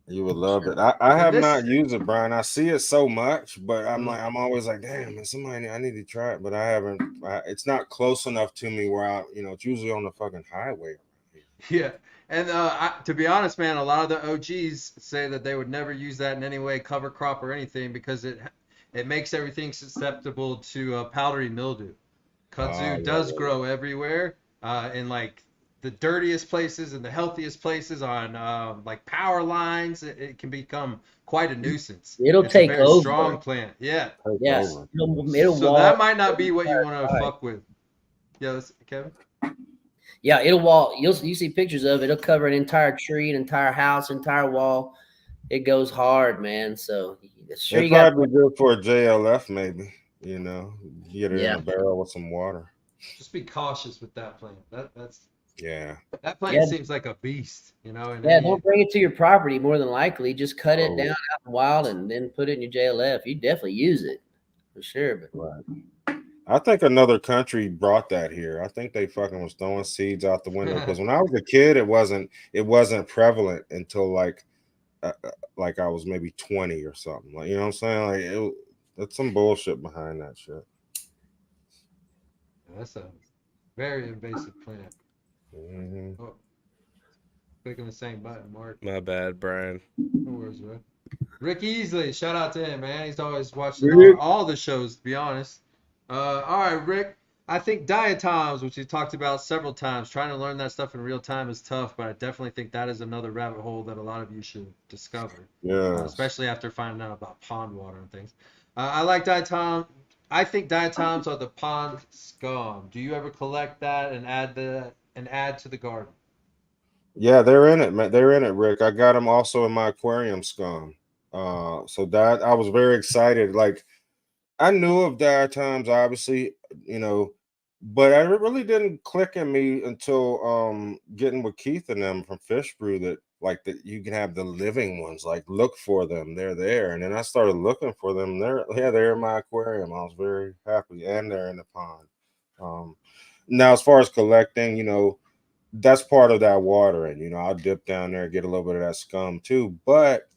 You would love it. I And have this not used it, Brian. I see it so much, but mm, I'm always like, damn, man, I need to try it, but I haven't. It's not close enough to me where it's usually on the fucking highway around here. yeah. And to be honest, man, a lot of the OGs say that they would never use that in any way, cover crop or anything, because it makes everything susceptible to powdery mildew. Oh Kudzu yeah, does grow everywhere, in like the dirtiest places and the healthiest places on like power lines. It can become quite a nuisance. It'll It's a take very strong over. plant. Yeah. take Yes, over. it'll So that wall. might not be what you want to fuck with. Yeah, Kevin. Yeah, it'll wall. You see pictures of it. It'll cover an entire tree, an entire house, entire wall. It goes hard, man. So sure It'd you got. probably be good for a JLF, maybe. Get it in Yeah, a barrel with some water. Just be cautious with that plant. Yeah. That yeah, plant seems like a beast, and yeah. any Don't bring it to your property. More than likely, just cut it down Oh, out in the wild and then put it in your JLF. You definitely use it for sure. But right. I think another country brought that here. I think they fucking was throwing seeds out the window because when I was a kid, it wasn't prevalent until like I was maybe 20 or something. Like, you know what I'm saying? Like that's some bullshit behind that shit. that's a very invasive plant. Hmm. Oh, clicking the same button, Mark. My bad, Brian. No worries, bro. Rick Easley, shout out to him, man. He's always watching Rick. all the shows, to be honest. All right, Rick. I think diatoms, which we talked about several times, trying to learn that stuff in real time is tough, but I definitely think that is another rabbit hole that a lot of you should discover, Yes. especially after finding out about pond water and things. I like diatom. I think diatoms are the pond scum. Do you ever collect that and add to the garden? Yeah, they're in it, man. They're in it, Rick. I got them also in my aquarium scum. So that I was very excited. Like I knew of diatoms, obviously, you know, but I really didn't click in me until getting with Keith and them from Fish Brew that like that you can have the living ones, like look for them, they're there. And then I started looking for them. They're in my aquarium. I was very happy, and they're in the pond. Um, Now as far as collecting, that's part of that watering. I'll dip down there and get a little bit of that scum too. But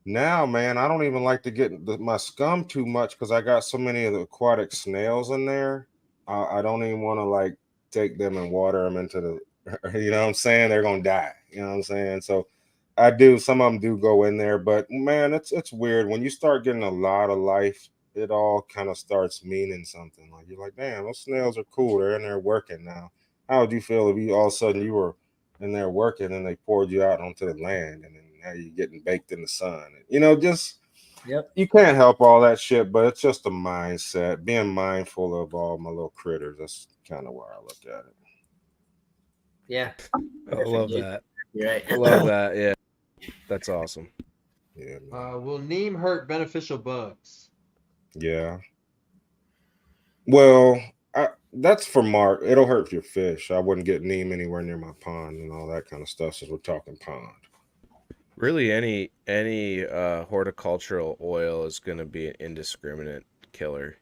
now, man, I don't even like to get my scum too much because I got so many of the aquatic snails in there. I don't even want to like take them and water them into the, you know what I'm saying? They're gonna die. You know what I'm saying? So I do. Some of them do go in there, but man, it's weird when you start getting a lot of life. It all kind of starts meaning something. Like you're like, damn, those snails are cool. They're in there working now. How would you feel if you all of a sudden you were in there working and they poured you out onto the land and then now you're getting baked in the sun? You know, just Yep. you can't help all that shit, but it's just a mindset. Being mindful of all my little critters. That's kind of where I look at it. Yeah. I love that. You're right. I love that. Yeah, that's awesome. Yeah, man. Will neem hurt beneficial bugs? Yeah. Well, that's for Mark. It'll hurt your fish. I wouldn't get neem anywhere near my pond and all that kind of stuff. Since we're talking pond. Really, any horticultural oil is going to be an indiscriminate killer,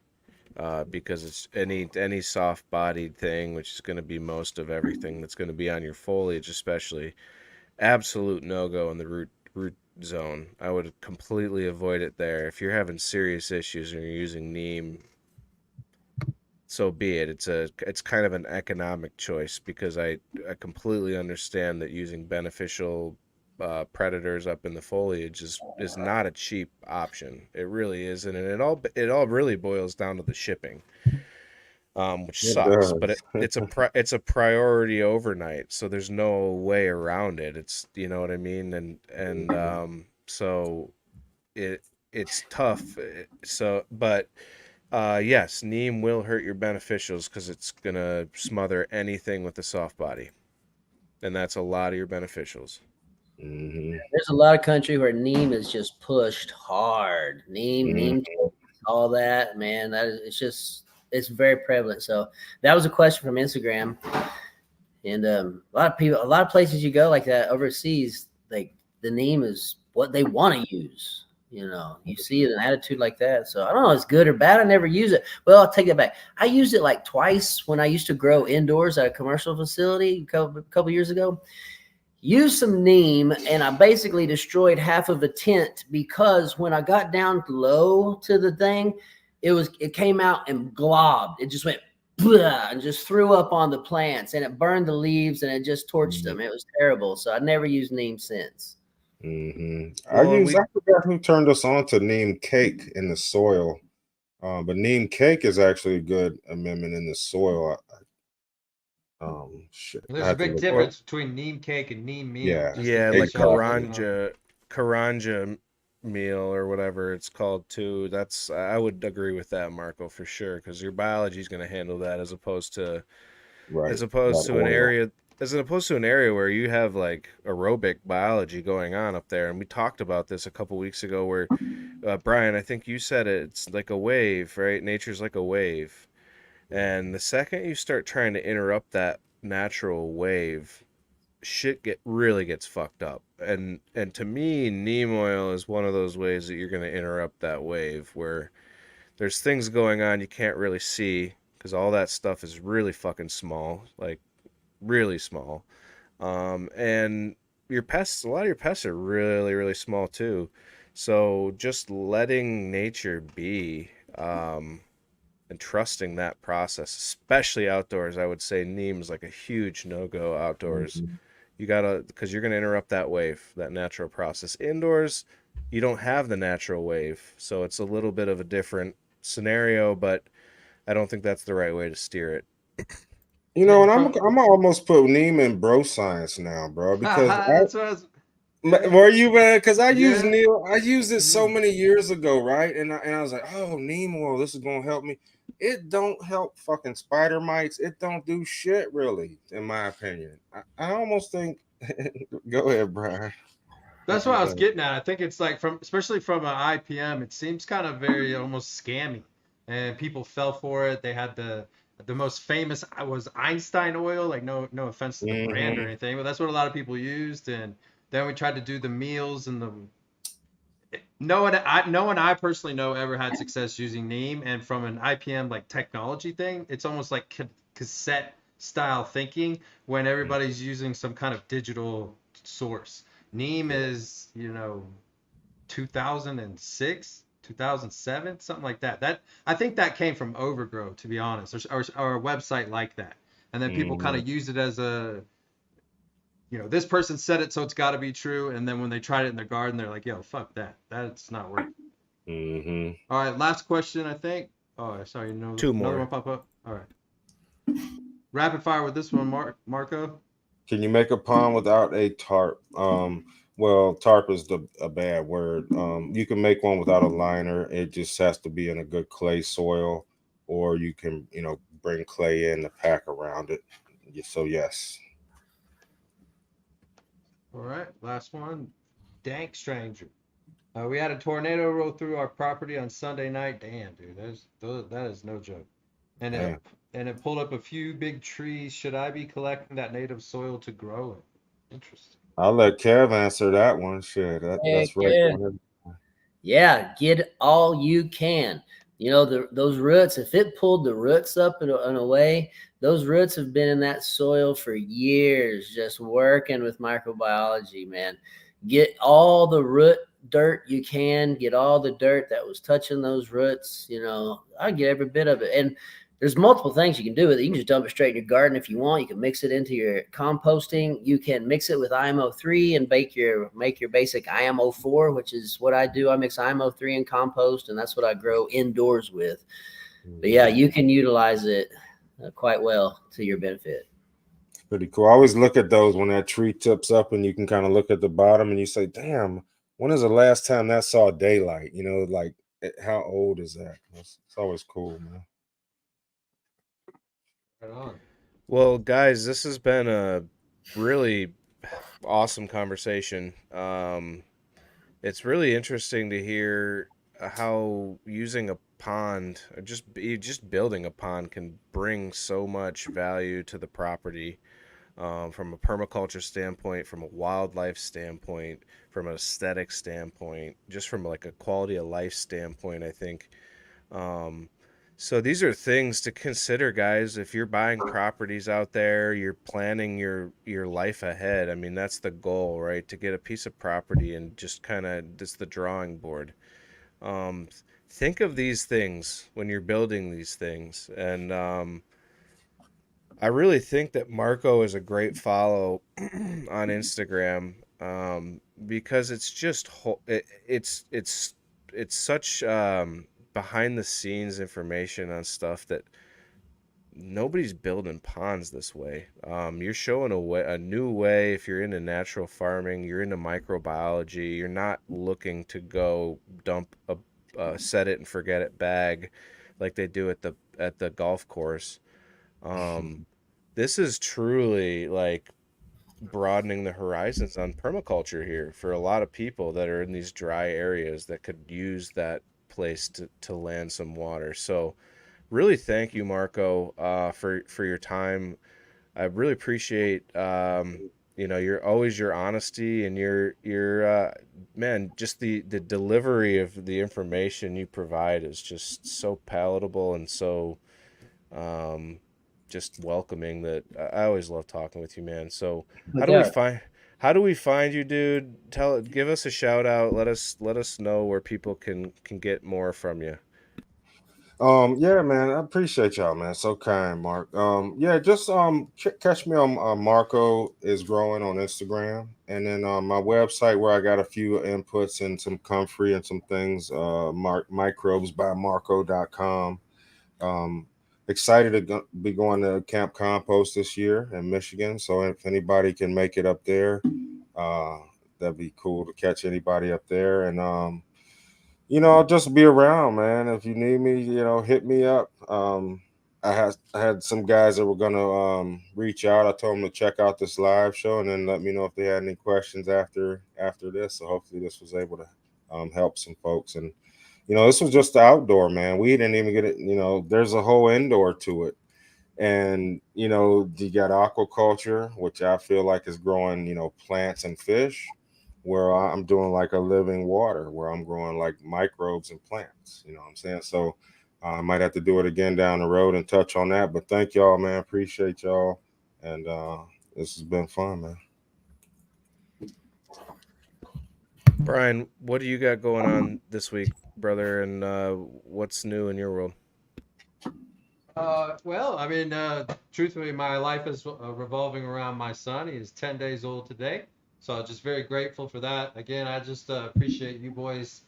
because it's any soft-bodied thing, which is going to be most of everything that's going to be on your foliage, especially. Absolute no-go in the root zone. I would completely avoid it there. If you're having serious issues and you're using neem, so be it. It's kind of an economic choice, because I completely understand that using beneficial predators up in the foliage is not a cheap option. It really isn't, and it all really boils down to the shipping, which It sucks. But does. it's a priority overnight, so there's no way around it. It's, you know what I mean, and so it it's tough. So, but yes, neem will hurt your beneficials because it's gonna smother anything with a soft body, and that's a lot of your beneficials. hmm There's a lot of country where neem is just pushed hard. Neem, all that, man. That is, it's very prevalent. So that was a question from Instagram, and a lot of people, a lot of places you go like that overseas, like the neem is what they want to use. You know, you see an attitude like that. So I don't know, if it's good or bad. I never use it. Well, I'll take that back. I used it like twice when I used to grow indoors at a commercial facility a couple years ago. Used some neem, and I basically destroyed half of a tent because when I got down low to the thing, it came out and globbed. It just went and just threw up on the plants, and it burned the leaves, and it just torched them. It was terrible. So I never used neem since. Well, and I forgot who turned us on to neem cake in the soil. But neem cake is actually a good amendment in the soil. Shit. I There's a have to big look. difference between neem cake and neem meal. Yeah, Just in yeah, like case y'all exactly. don't know. Karanja meal or whatever it's called too. That's, I would agree with that, Marco, for sure, because your biology is going to handle that, Right. as opposed That to oil. an area where you have like aerobic biology going on up there. And we talked about this a couple weeks ago, where Brian, I think you said it, it's like a wave, right? Nature's like a wave, and the second you start trying to interrupt that natural wave, shit really gets fucked up. And to me, neem oil is one of those ways that you're going to interrupt that wave, where there's things going on you can't really see, because all that stuff is really fucking small, like really small. And your pests, a lot of your pests are really, really small too. So just letting nature be, and trusting that process, especially outdoors, I would say neem is like a huge no-go outdoors. Mhm. You gotta, because you're gonna interrupt that wave, that natural process. Indoors, you don't have the natural wave, so it's a little bit of a different scenario, but I don't think that's the right way to steer it. You know, And and from I'm almost put neem in bro science now, bro, because that's what I was. were you, man? Because Yeah. I used it so Mhm. many years ago, right? And I was like, oh, neem oil, this is gonna help me. It don't help fucking spider mites. It don't do shit, really, in my opinion. I almost think. Go ahead, Brian. That's what I was getting at. I think it's like from, especially from an IPM, it seems kind of very almost scammy, and people fell for it. They had the most famous was Einstein oil. Like no offense to the brand or hmm anything, but that's what a lot of people used. And then we tried to do the meals and the no one I personally know ever had success using Neem. And from an IPM like technology thing, it's almost like cassette style thinking when everybody's using some kind of digital source. Neem is 2006, 2007, something like that. That I think that came from Overgrow, to be honest, or a website like that. And then people kind Mhm. of use it as a, this person said it, so it's got to be true. And then when they tried it in their garden, they're like, yo, fuck that. That's not working. Mhm. All right, last question, I think. Oh, sorry, no, Two another more. one pop up. All right, rapid fire with this one, Marco. Can you make a pond without a tarp? Well, tarp is a bad word. You can make one without a liner. It just has to be in a good clay soil, or you can, bring clay in to pack around it. So yes. All right, last one. Dank Stranger. We had a tornado roll through our property on Sunday night. Damn, dude, that is no joke. And it Damn. and it pulled up a few big trees. Should I be collecting that native soil to grow it? Interesting. I'll let Kev answer that one. Shit, Heck that's right. yeah. Yeah, get all you can. Those roots, if it pulled the roots up in a way, those roots have been in that soil for years, just working with microbiology, man. Get all the root dirt you can, get all the dirt that was touching those roots. I get every bit of it. And there's multiple things you can do with it. You can just dump it straight in your garden if you want. You can mix it into your composting. You can mix it with IMO3 and make your basic IMO4, which is what I do. I mix IMO3 and compost, and that's what I grow indoors with. But yeah, you can utilize it quite well to your benefit. Pretty cool. I always look at those when that tree tips up and you can kind of look at the bottom and you say, damn, when is the last time that saw daylight? Like how old is that? It's always cool, man. Right on. Well, guys, this has been a really awesome conversation. It's really interesting to hear how using a pond, or just building a pond, can bring so much value to the property, from a permaculture standpoint, from a wildlife standpoint, from an aesthetic standpoint, just from like a quality of life standpoint. I think, um, so these are things to consider, guys. If you're buying properties out there, you're planning your life ahead. I mean, that's the goal, right? To get a piece of property and just kind of this the drawing board. Um, think of these things when you're building these things, and I really think that Marco is a great follow on Instagram, because it's just it's such behind the scenes information on stuff that nobody's building ponds this way. You're showing a new way. If you're into natural farming, you're into microbiology. You're not looking to go dump a set it and forget it bag like they do at the golf course. Um, this is truly like broadening the horizons on permaculture here for a lot of people that are in these dry areas that could use that place to land some water. So really thank you, Marco, for your time. I really appreciate, your always your honesty and your man, just the delivery of the information you provide is just so palatable and so um, just welcoming that I always love talking with you, man. So No doubt. how do we find you, dude? Give us a shout out. Let us know where people can get more from you. Yeah, man, I appreciate y'all, man. So kind, Mark. Yeah, just catch me on Marco is growing on Instagram, and then my website where I got a few inputs and some comfrey and some things. Microbes by Marco.com. Um, Excited to be going to Camp Compost this year in Michigan. So if anybody can make it up there, uh, that'd be cool to catch anybody up there. And I'll just be around, man. If you need me, hit me up. I had some guys that were gonna reach out. I told them to check out this live show and then let me know if they had any questions after this. So hopefully this was able to help some folks. And this was just the outdoor, man. We didn't even get it. There's a whole indoor to it. And you got aquaculture, which I feel like is growing, plants and fish, where I'm doing like a living water, where I'm growing like microbes and plants. You know what I'm saying? So I might have to do it again down the road and touch on that. But thank y'all, man. Appreciate y'all, and this has been fun, man. Brian, what do you got going on this week? brother, and what's new in your world? Well, I mean, truthfully, my life is revolving around my son. He is 10 days old today. So I'm just very grateful for that. Again, I just appreciate you boys.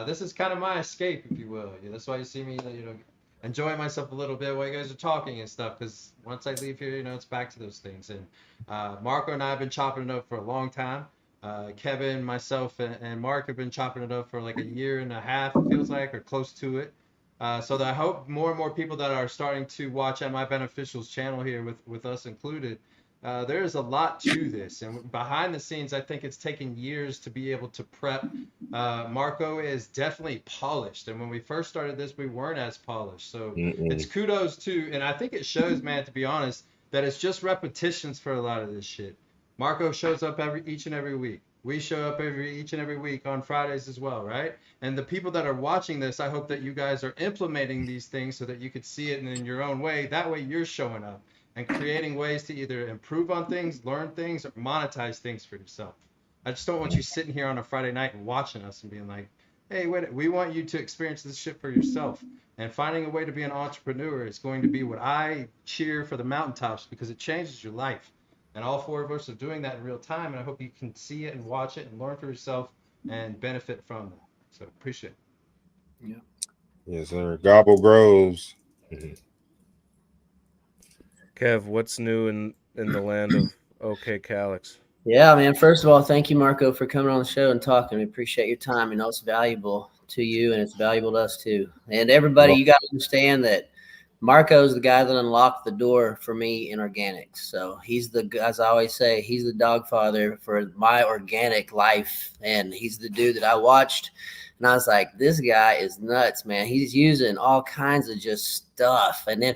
This is kind of my escape, if you will. Yeah, that's why you see me, enjoying myself a little bit while you guys are talking and stuff. Because once I leave here, it's back to those things. And Marco and I have been chopping it up for a long time. Kevin, myself, and Mark have been chopping it up for like a year and a half, it feels like, or close to it. So that I hope more and more people that are starting to watch at my beneficials channel here, with us included, there is a lot to this, and behind the scenes, I think it's taken years to be able to prep. Marco is definitely polished, and when we first started this, we weren't as polished. So it's Mm-mm. kudos to, and I think it shows, man, to be honest, that it's just repetitions for a lot of this shit. Marco shows up each and every week. We show up each and every week on Fridays as well, right? And the people that are watching this, I hope that you guys are implementing these things so that you could see it in your own way. That way you're showing up and creating ways to either improve on things, learn things, or monetize things for yourself. I just don't want you sitting here on a Friday night and watching us and being like, hey, wait, we want you to experience this shit for yourself. And finding a way to be an entrepreneur is going to be what I cheer for the mountaintops, because it changes your life. And all four of us are doing that in real time. And I hope you can see it and watch it and learn for yourself and benefit from that. So appreciate it. Yeah. Yes, sir. Gobble Groves. Mhm. Kev, what's new in the land of OK Calix? Yeah, man. First of all, thank you, Marco, for coming on the show and talking. We appreciate your time. It's valuable to you and it's valuable to us too. And everybody, Well, you got to understand that Marco is the guy that unlocked the door for me in organics. So he's as I always say, he's the dog father for my organic life. And he's the dude that I watched. And I was like, this guy is nuts, man. He's using all kinds of just stuff. And then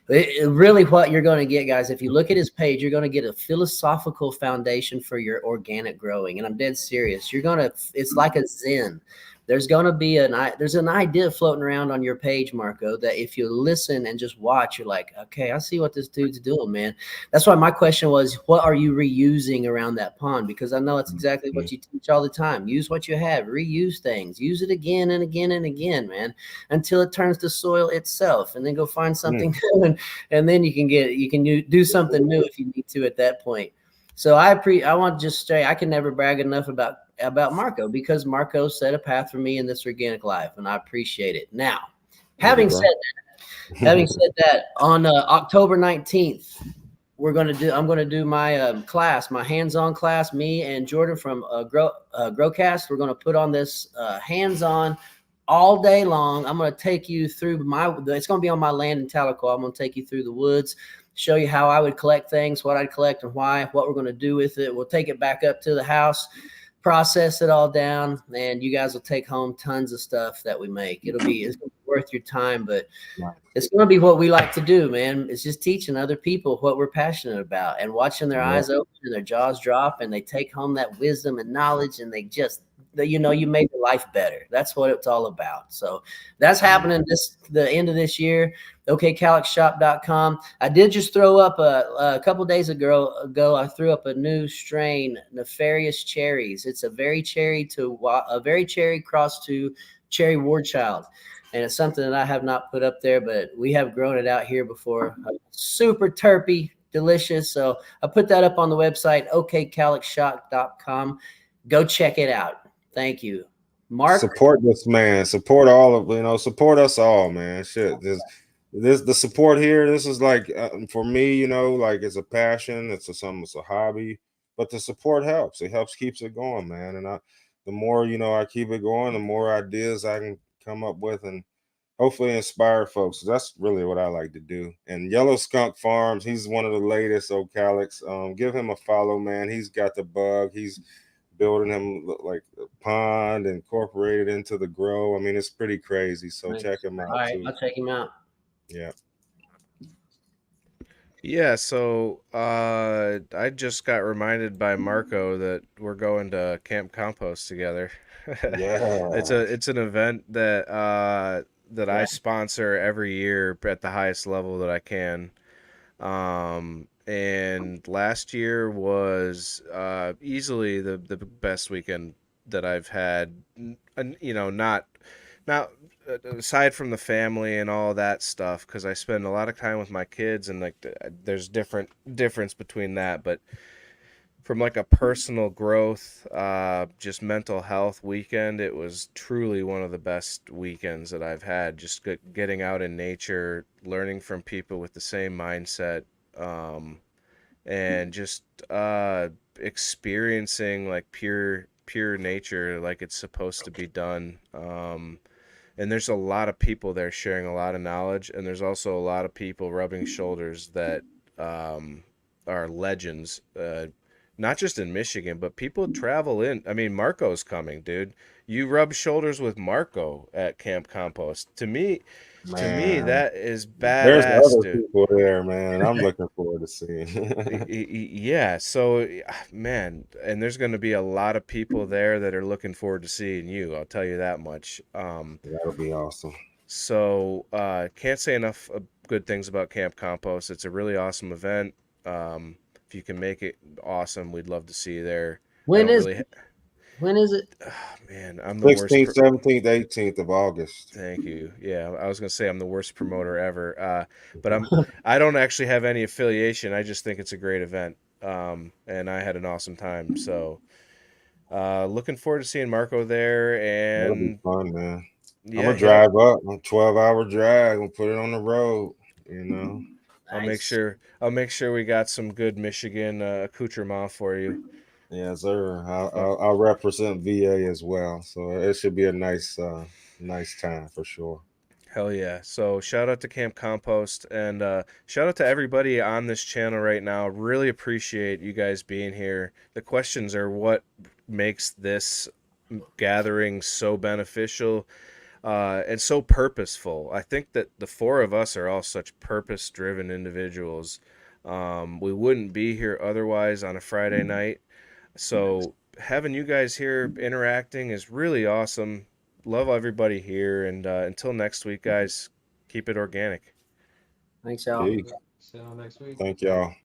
really what you're going to get, guys, if you look at his page, you're going to get a philosophical foundation for your organic growing. And I'm dead serious. It's like a zen. There's going to be there's an idea floating around on your page, Marco, that if you listen and just watch, you're like, okay, I see what this dude's doing, man. That's why my question was, what are you reusing around that pond? Because I know it's exactly mhm. what you teach all the time. Use what you have, reuse things, use it again and again and again, man, until it turns to soil itself, and then go find something new, and then you can do something new if you need to at that point. So I want to just say I can never brag enough about Marco, because Marco set a path for me in this organic life, and I appreciate it. Now, Thank you, having bro. said having said that, on October 19th, I'm going to do my class, my hands-on class. Me and Jordan from Growcast, we're going to put on this hands-on all day long. I'm going to take you through it's going to be on my land in Tahlequah. I'm going to take you through the woods, show you how I would collect things, what I'd collect and why, what we're going to do with it. We'll take it back up to the house, process it all down, and you guys will take home tons of stuff that we make. It's worth your time, but Nice. it's going to be what we like to do, man. It's just teaching other people what we're passionate about and watching their Yep. eyes open and their jaws drop, and they take home that wisdom and knowledge, and you made your life better. That's what it's all about. So that's happening the end of this year. OKCalixShop.com. I did just throw up a couple days ago. I threw up a new strain, Nefarious Cherries. It's a very cherry cross to cherry wardchild. And it's something that I have not put up there, but we have grown it out here before. Super terpy, delicious. So I put that up on the website, okcalixshop.com. Go check it out. Thank you. Mark? Support this man. Support all of Support us all, man. Shit, this the support here. This is like for me, like it's a passion. It's a hobby, but the support helps. It helps keeps it going, man. And the more I keep it going, the more ideas I can come up with, and hopefully inspire folks. That's really what I like to do. And Yellow Skunk Farms, he's one of the latest Ocalix. Give him a follow, man. He's got the bug. He's building him like a pond incorporated into the grow. I mean, it's pretty crazy. So Nice. check him All out right, too. I'll check him out. Yeah. Yeah, so I just got reminded by Marco that we're going to Camp Compost together. Yeah. It's an event that I Yeah. sponsor every year at the highest level that I can. And last year was easily the best weekend that I've had. And, not Now, aside from the family and all that stuff, because I spend a lot of time with my kids, and like there's difference between that, but from like a personal growth, just mental health weekend, it was truly one of the best weekends that I've had. Just getting out in nature, learning from people with the same mindset, um, and just experiencing like pure nature like it's supposed to be done. And there's a lot of people there sharing a lot of knowledge, and there's also a lot of people rubbing shoulders that um, are legends, not just in Michigan, but people travel in. I mean, Marco's coming, dude. You rub shoulders with Marco at Camp Compost. To me Man, that is there's badass, other dude. people there, man, and I'm looking forward to seeing. Yeah, so man, and there's going to be a lot of people there that are looking forward to seeing you. I'll tell you that much. That'll be awesome. So can't say enough good things about Camp Compost. It's a really awesome event. If you can make it, awesome. We'd love to see you there. I When don't is really, when is it? man, I'm the worst. 16th, 17th, 18th of August. Thank you. Yeah, I was gonna say I'm the worst promoter ever. But I don't actually have any affiliation. I just think it's a great event. And I had an awesome time. So looking forward to seeing Marco there. That'll be And fun, man. I'm yeah, gonna hit up. drive up. A 12-hour drive. We'll put it on the road. You know. Nice. I'll make sure we got some good Michigan accoutrement for you. Yeah, sir. I'll, But I'll, I'll represent VA as well, so it should be a nice time for sure. hell yeah. So shout out to Camp Compost, and shout out to everybody on this channel right now. Really appreciate you guys being here. The questions are what makes this gathering so beneficial and so purposeful. I think that the four of us are all such purpose driven individuals. We wouldn't be here otherwise on a Friday night. So having you guys here interacting is really awesome. Love everybody here, and until next week, guys, keep it organic. Thanks, y'all. Peace. See you next week. Thank y'all.